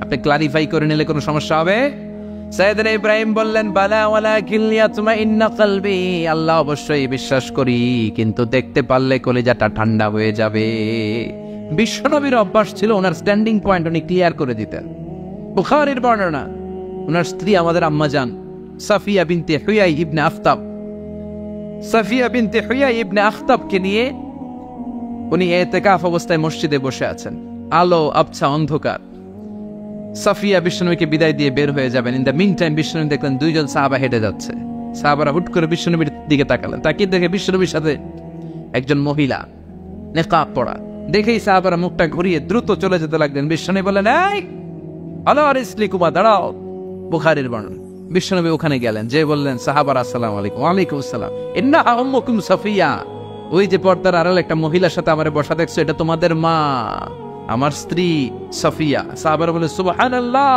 আপনি ক্লারিফাই করে নিলে কোনো সমস্যা হবে? সাইয়েদনা ইব্রাহিম বললেন, বালা ওয়ালাকিন লিয়াতমাইন্না কলবি, আল্লাহ অবশ্যই বিশ্বাস করি, কিন্তু দেখতে পারলে কলিজাটা ঠান্ডা হয়ে যাবে। বিশ্বনবীর অভ্যাস ছিল, ওনার স্ট্যান্ডিং পয়েন্ট উনি ক্লিয়ার করে দিতেন। বুখারীর বর্ণনা, ওনার স্ত্রী আমাদের আম্মাজান সাফিয়া বিনতে হুয়াই ইবনে আখতাব, সাফিয়া বিনতে হুয়াই ইবনে আখতাবকে নিয়ে উনি ইতিকাফ অবস্থায় মসজিদে বসে আছেন। আলো আবছা অন্ধকার। সাফিয়া বিশ্বনবীকে বিদায় দিয়ে বের হয়ে যাবেন। ইন দ্য মিন টাইম বিশ্বনবী দেখলেন 2 জন সাহাবা হেঁটে যাচ্ছে। সাহাবারা হুট করে বিশ্বনবীর দিকে তাকালেন। তাকিয়ে দেখে বিশ্বনবীর সাথে একজন মহিলা, নেকাব পরা। দেখেই সাহাবারা মুখটা ঘুরিয়ে দ্রুত চলে যেতে লাগলেন। বিশ্বনবী বললেন, এই আলা রিসলিকুমা, দাঁড়াও। বুখারীর বর্ণনা। বিশ্বনবী ওখানে গেলেন, যে বললেন, সাহাবারা আসসালামু আলাইকুম। ওয়ালাইকুম আসসালাম। ইন্নাহা উম্মুকুম সাফিয়া, ওই যে পর্দার আড়ালে একটা মহিলার সাথে আমারে বসা দেখছো, এটা তোমাদের মা, আমার স্ত্রী সাফিয়া। সাহাবারা বলে, সুবহানাল্লাহ,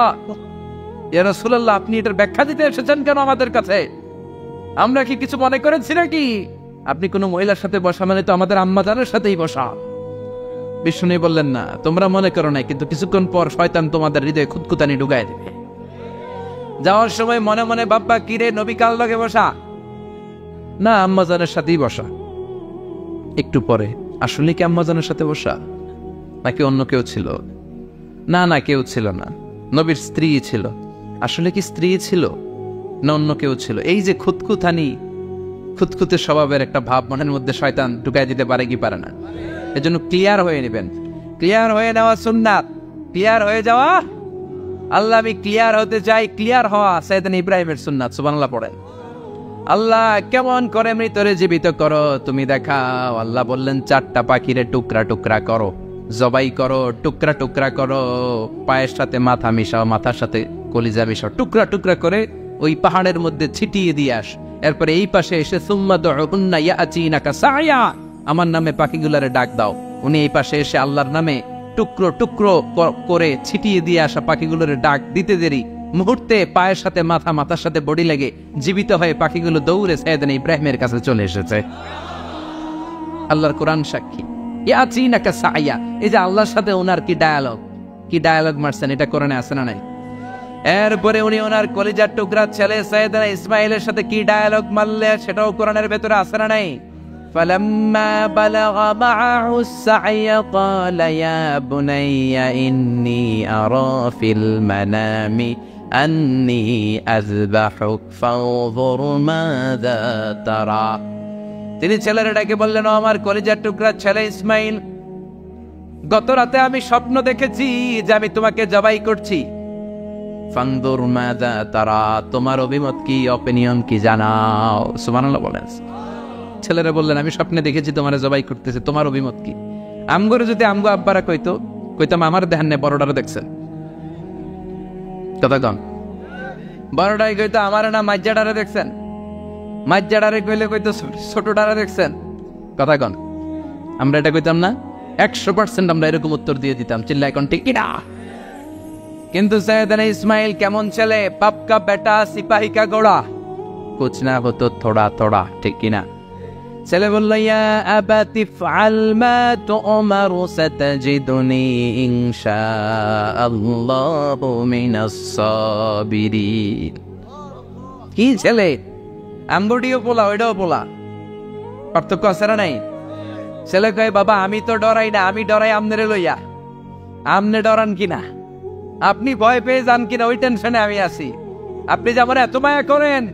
ইয়া রাসূলুল্লাহ, আপনি এটার ব্যাখ্যা দিতে এসেছেন কেন আমাদের কাছে? আমরা কি কিছু মনে করেছি নাকি? আপনি কোনো মহিলার সাথে বসা মানে তো আমাদের আম্মাজানের সাথেই বসা। বিষ্ণু বললেন, না, তোমরা মনে করো নাই, কিন্তু কিছুক্ষণ পর শয়তান তোমাদের হৃদয়ে খুঁতখুঁতানি ঢুকায় দেবে। যাওয়ার সময় মনে মনে ভাববা, কিরে নবী কার লগে বসা? না, আম্মাজানের সাথেই বসা। একটু পরে, আসলে কি আম্মাজানের সাথে বসা, নাকি অন্য কেউ ছিল? না, কেউ ছিল না, নবীর স্ত্রী ছিল। আসলে কি স্ত্রী ছিল না অন্য কেউ ছিল? এই যে খুঁতখুঁতে স্বভাবের একটা ভাব মনের মধ্যে শয়তান ঢুকাই দিতে পারে কি পারে না? এজন্য ক্লিয়ার হয়ে নেবেন। ক্লিয়ার হয়ে নেওয়া সুন্নাত, ক্লিয়ার হয়ে যাওয়া। আল্লাহ আমি ক্লিয়ার হতে চাই, ক্লিয়ার হওয়া সাইয়েদনা ইব্রাহিমের সুন্নাত। সুবহানাল্লাহ পড়েন। আল্লাহ কেমন করে মৃতরে জীবিত করো তুমি দেখাও। আল্লাহ বললেন 4টা পাখিরে টুকরা টুকরা করো, জবাই করো, টুকরা টুকরা করো, পায়ের সাথে মাথা মিশাও, মাথার সাথে কলিজা মিশাও, টুকরা টুকরা করে ওই পাহাড়ের মধ্যে ছিটিয়ে দিয়ে আস। এরপরে এই পাশে এসে সুম্মা দুউহুন্না ইয়াতিনাকা সায়া, আমার নামে পাখিগুলারে ডাক দাও। উনি এই পাশে এসে আল্লাহর নামে টুকরো টুকরো করে ছিটিয়ে দিয়ে আসা পাখিগুলোর ডাক দিতে দেরি মুহূর্তে পায়ের সাথে মাথা, মাথার সাথে বডি লেগে জীবিত হয়ে পাখিগুলো দৌড়ে সাইয়েদনা ইব্রাহিমের কাছে চলে এসেছে। আল্লাহর কোরআন সাক্ষী। ইয়াতিনাকা সায়া, এই যে আল্লাহর সাথে ওনার কি ডায়ালগ মারছেন, এটা কোরআনে আছে না নাই? এরপরে উনি ওনার কলিজার টুকরা ছেলে সাইয়েদনা ইসমাইলের সাথে কি ডায়ালগ মারলে সেটাও কোরআনের ভেতরে আছে না নাই? فلما بلغ معه السعي قال يا بني إني أرى في المنام أني أذبحك فانظر ماذا ترى। তিনি ছেলের ডাকে বললেন, ও আমার কলিজার টুকরা ছেলে ইসমাইল, গত রাতে আমি স্বপ্ন দেখেছি যে আমি তোমাকে জবাই করছি। ফানদুর মাযা তারা, তোমার অভিমত কি, অপিনিয়ন কি জানাও। সুবহানাল্লাহ বলেন। ছেলেরা বললেন, আমি স্বপ্নে দেখেছি তোমার জবাই করতেছে, তোমার অভিমত কি? আমগরে যদি আমগো আব্বারা কইতাম আমার দেখান নেই, বড়টারে দেখছেন কথা কন। বড়টাই কইতো আমার না মাজ্জাডারে দেখছেন, মাজ্জাডারে কইলে কইতো ছোটটারে দেখছেন কথা কন। আমরা এটা কইতাম না? 100% আমরা এরকম উত্তর দিয়ে দিতাম, চিল্লা এখন ঠিক কিনা? কিন্তু সাইয়েদনা ইসমাইল কেমন ছেলে, বাপ কা বেটা সিপাহি কা ঘোড়া, কুছ না হতো থোড়া থোড়া, ঠিক কিনা? ছেলে বলল, ইয়া আবাতি ফাআল মা তুমারু সাতাজিদুনি ইনশাআল্লাহু মিনাস সাবিরিন। কি ছেলে, আমগোটিও পোলা ওইটাও পোলা, পার্থক্য আছে না নাই? ছেলে কয়, বাবা আমি তো ডরাই না, আমি ডরাই আমনেরে লইয়া। আমনে ডরান কিনা, আপনি ভয় পেয়ে যান কিনা ওই টেনশনে আমি আছি। আপনি যে আমার এত মায়া করেন,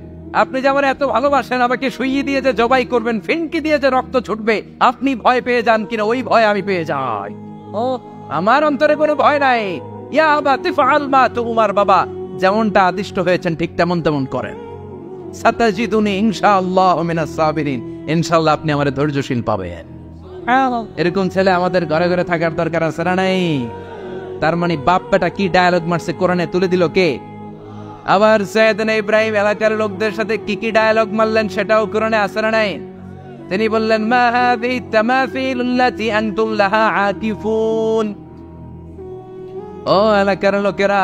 আপনি যে আমার এত ভালোবাসেন, আমাকে শুইয়ে দিয়ে যে জবাই করবেন, ফিনকি দিয়ে যে রক্ত ছুটবে, আপনি ভয় পেয়ে যান কিনা ওই ভয় আমি পেয়ে যাই। ও আমার অন্তরে কোনো ভয় নাই। ইয়া আবাতি ফাআল মা তুমার, বাবা যেমনটা আদিষ্ট হয়েছেন ঠিক তেমন করেন। সাতাজিদুনি ইনশাআল্লাহু মিনাস সাবিরিন, ইনশাআল্লাহ আপনি আমারে ধৈর্যশীল পাবেন। এরকম ছেলে আমাদের ঘরে ঘরে থাকার দরকার আছে না নাই? তার মানে বাপ বেটা কি ডায়ালগ মারছে কোরআনে তুলে দিল কে? আবার সাইয়েদনা ইব্রাহিম এলাকার লোকদের সাথে কি ডায়ালগ মারলেন সেটাও কোরআনে আছে না নাই? তিনি বললেন, মা হাযিহি তামাসিলুল্লাতী আনতুম লাহা আকিফুন। ও এলাকার লোকেরা,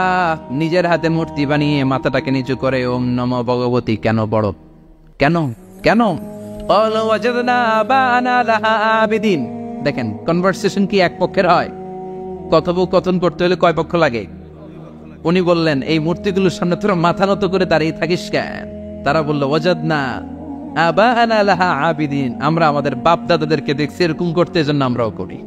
নিজের হাতে মূর্তি বানিয়ে মাথাটাকে নিচু করে ওম নমো ভগবতী কেন বড়, কেন কেন? ক্বালু ওয়াজাদনা আবানা লাহা আবিদিন। দেখেন কনভারসেশন কি এক পক্ষের হয়? কথোপকথন করতে হলে কয় পক্ষ লাগে? উনি বললেন, এই মূর্তিগুলোর সামনে তোরা মাথা নত করে দাঁড়িয়ে থাকিস কেন? তারা বলল, ওয়াজাদনা আবানা লাহা আবিদিন, আমরা আমাদের বাপ দাদাদেরকে দেখছি এরকম করতে, এজন্য আমরাও করি।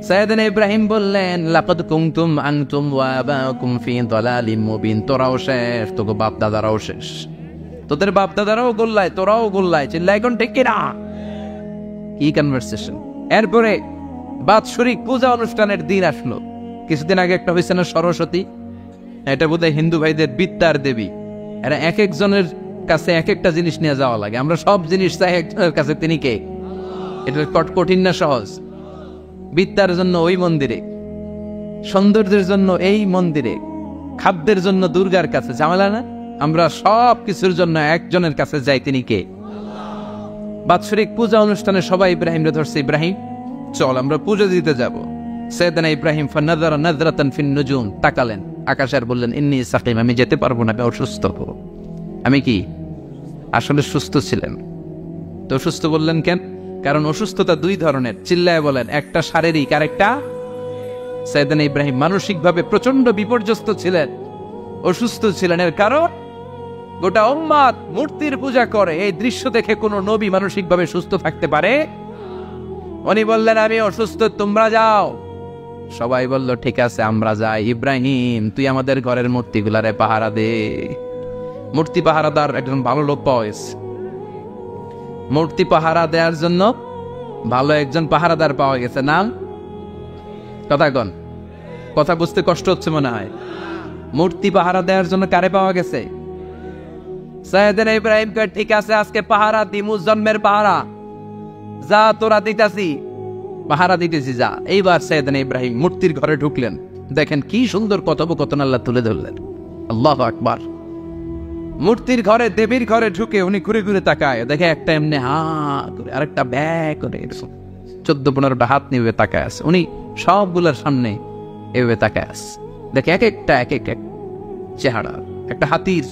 সাইয়েদনা ইব্রাহিম বললেন, লাকাদ কুনতুম আনতুম ওয়া আবাকুম ফি দালালিম মুবিন, তোরাও শেষ, তোকে বাপ দাদারাও শেষ, তোদের বাপ দাদারাও গোল্লায়, তোরাও গোল্লায়, চিল্লাই কোন ঠিক কিনা? কি কনভারসেশন। এরপরে বাৎসরিক পূজা অনুষ্ঠানের দিন আসলো। কিছুদিন আগে একটা হয়েছে না সরস্বতী, এটা বোধহয় হিন্দু ভাইদের বিদ্যার দেবী। এরা এক একজনের কাছে এক একটা জিনিস নিয়ে যাওয়া লাগে। আমরা সব জিনিস চাই একজনের কাছে, তিনি কে? এটা কঠিন না সহজ? বিদ্যার জন্য ওই মন্দিরে, সৌন্দর্যের জন্য এই মন্দিরে, খাদ্যের জন্য দুর্গার কাছে, ঝামেলা না? আমরা সব কিছুর জন্য একজনের কাছে যাই, তিনি কে? বাৎসরিক পূজা অনুষ্ঠানে সবাই ইব্রাহিমরে ধরছে, ইব্রাহিম চল আমরা পুজো দিতে যাব। সাইয়েদনা ইব্রাহিম ফানাযারা নাযরাতান ফিন নুজুম, তাকালেন আকাশে আর বললেন, ইন্নী সাকিম, আমি যেতে পারবো না, আমি অসুস্থ। আমি কি আসলে সুস্থ ছিলেন? তো অসুস্থ বললেন কেন? কারণ অসুস্থতা দুই ধরনের, চিল্লায় বলেন। একটা শারীরিক, আর একটা সাইয়েদনা ইব্রাহিম মানসিকভাবে প্রচন্ড বিপর্যস্ত ছিলেন, অসুস্থ ছিলেন। এর কারণ গোটা উম্মাত মূর্তির পূজা করে, এই দৃশ্য দেখে কোন নবী মানসিকভাবে সুস্থ থাকতে পারে? উনি বললেন, আমি অসুস্থ, তোমরা যাও, সবাই বলল ঠিক আছে আমরা যাই। ইব্রাহিম তুই আমাদের ঘরের মূর্তিগুলারে পাহারা দে। মূর্তি পাহারাদার একজন ভালো লোক পাওয়া গেছে, মূর্তি পাহারা দেওয়ার জন্য ভালো একজন পাহারাদার পাওয়া গেছে। নাম কথা কন, কথা বুঝতে কষ্ট হচ্ছে মনে হয়। মূর্তি পাহারা দেওয়ার জন্য কারে পাওয়া গেছে? সাইয়েদনা ইব্রাহিম কয় ঠিক আছে আজকে পাহারা দিমু, জন্মের পাহারা, যা তোরা দিতাছি, পাহারা দিতেছি যা। এইবার সাইয়েদনা ইব্রাহিম মূর্তির ঘরে ঢুকলেন। দেখেন কি সুন্দর কথোপকথন আল্লাহ তুলে ধরলেন। আল্লাহু আকবার। মূর্তির ঘরে, দেবীর ঘরে ঢুকে উনি ঘুরে ঘুরে তাকায়, দেখে একটা এমনি হা করে আরেকটা ব্যা করে 14-15টা হাত নিয়ে তাকায় আছে। উনি সবগুলোর সামনে এভাবে তাকায় আছে, দেখে এক একটা এক এক চেহারা, একটা হাতির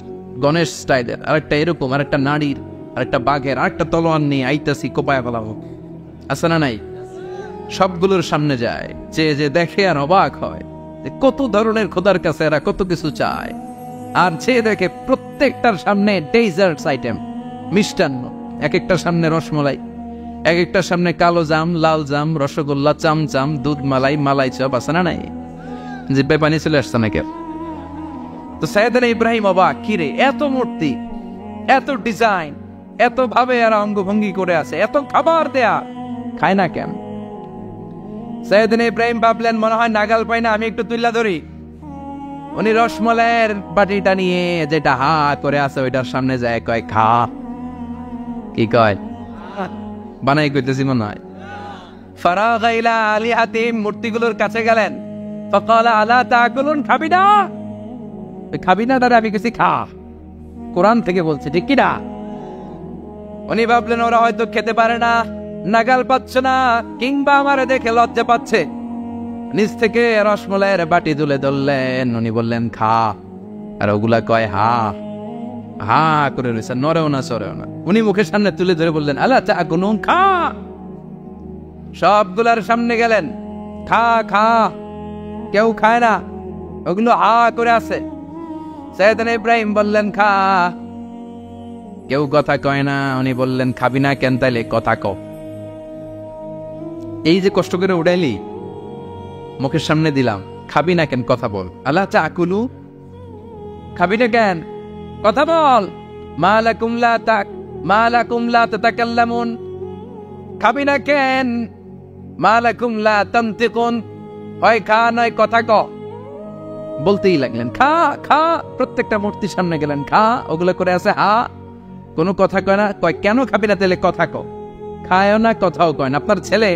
গণেশ স্টাইলের, আরেকটা এরকম, আরেকটা নারীর, আরেকটা বাঘের, আরেকটা তলোয়ার নিয়ে আইতাছি কোপায় ফেলাবো, আছে না নাই? সবগুলোর সামনে যায়, যে দেখে আর অবাক হয় যে কত ধরনের খোদার কাছে এরা কত কিছু চায়। আর যে দেখে প্রত্যেকটার সামনে ডেজার্টস আইটেম, মিষ্টান্ন, এক একটার সামনে রসমলাই, এক একটার সামনে কালো জাম, লাল জাম, রসগোল্লা, চামচাম, দুধ মালাই, মালাই চপ, আছে না নাই? জিব্বায় পানি চলে আসছে না কেউ? তো সাইয়েদনা ইব্রাহিম অবাক, কিরে এত মূর্তি, এত ডিজাইন, এত ভাবে আর অঙ্গভঙ্গি করে আছে, এত খাবার দেয়া, খায় না কেন? সাইয়েদনা ইব্রাহিম ভাবলেন মনে হয় নাগাল পাই না, আমি একটু তুল্লা ধরি। উনি রসমলাইয়ের বাটিটা নিয়ে যেটা হা করে আছে ওইটার সামনে যায়, কয় খা। কি কয়? বানাই কইতেছি মনে হয়। ফারাগা ইলা আলিহাতিহিম, মূর্তিগুলোর কাছে গেলেন। ফাকালা আলা তাকুলুন, খাবি না? খাবি না দাদা? আমি কিছু খা, কোরআন থেকে বলছে, ঠিক কি না? উনি ভাবলেন ওরা হয়তো খেতে পারে না, নাগাল পাচ্ছে না, কিংবা আমারে দেখে লজ্জা পাচ্ছে। নিচ থেকে রসমলাইয়ের বাটি তুলে ধরলেন, উনি বললেন খা। আর ওগুলা কয় হা হা করে রয়েছে, নরেও না সরেও না। উনি মুখের সামনে তুলে ধরে বললেন আলা তাকুলুন, খা। সবগুলার সামনে গেলেন, খা খা। কেউ খায় না, ওগুলো হা করে আছে। সাইয়েদনা ইব্রাহিম বললেন খা। কেউ কথা কয় না। উনি বললেন খাবি না কেন? তাইলে কথা কও। এই যে কষ্ট করে উড়াইলি, মুখের সামনে দিলাম, খাবি না কেন? কথা বল। আল্লাহ তাকুলু, খাবি না কেন? কথা বল। মা লাকুম লা তাতাকাল্লামুন, খাবি না কেন? মা লাকুম লা তানতিকুন, হয় খা নয় কথা ক। বলতেই লাগলেন খা খা। প্রত্যেকটা মূর্তির সামনে গেলেন, খা। ওগুলো করে আছে হা, কোনো কথা কয় না। কয় কেন খাবি না? তাহলে কথা ক। খায়ও না, কথাও কয় না। আপনার ছেলে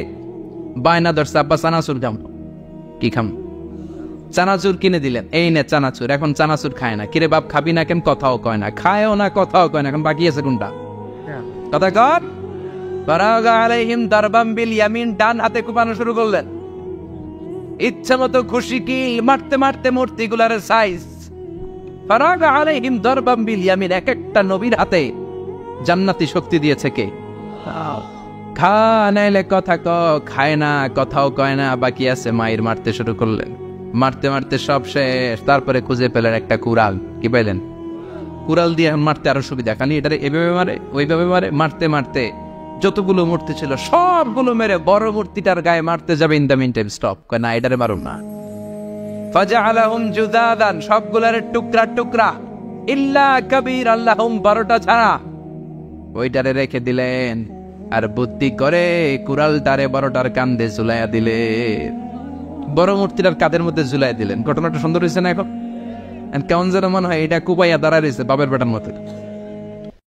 বায়না ধরছে, আব্বা চানাচুর খাম। কি খাম? চানাচুর কিনে দিলেন, এই নে চানাচুর। এখন চানাচুর খায় না। কিরে বাপ খাবি না কেন? কথাও কয় না। খায়ও না, কথাও কয় না। এখন বাকি আছে কোনটা? কথা কর। ফারাগা আলাইহিম দারবাম বিল ইয়ামিন, ডান হাতে কুপানো শুরু করলেন। ইচ্ছা মতো খুশি কি মারতে মারতে মূর্তিগুলার সাইজ। ফারাগা আলাইহিম দারবাম বিল ইয়ামিন, এক একটা নবীর হাতে জান্নাতি শক্তি দিয়েছে কে? খা নাইলে কথা ক। খায় না, কথাও কয় না, বাকি আছে। মায়ের মারতে শুরু করলেন। মারতে মারতে সব শেষ। তারপরে খুঁজে পেলেন একটা কুড়াল। কি পাইলেন? কুড়াল দিয়ে এখন মারতে আরো সুবিধা। খালি এটারে এভাবে মারে, ওইভাবে মারে। মারতে মারতে যতগুলো মূর্তি ছিল সবগুলো মেরে বড় মূর্তিটার গায়ে মারতে যাবে, in the meantime stop, কয় না এটারে মারুন না। ফাজআলাহুম জুদাদান, সবগুলার টুকরা টুকরা। ইল্লা কাবীর আল্লাহুম, 12টা ছাড়া ওইটারে রেখে দিলেন। আর বুদ্ধি করে কুড়ালটারে 12টার কান্দে ঝুলাইয়া দিলেন। বড় মূর্তিটার কাঁধের মধ্যে ঝুলাই দিলেন। ঘটনাটা সুন্দর হয়েছে না? এখন কেমন যেন মনে হয় এটা কুপাইয়া দাঁড়ায় রয়েছে বাবের বেটার মতো।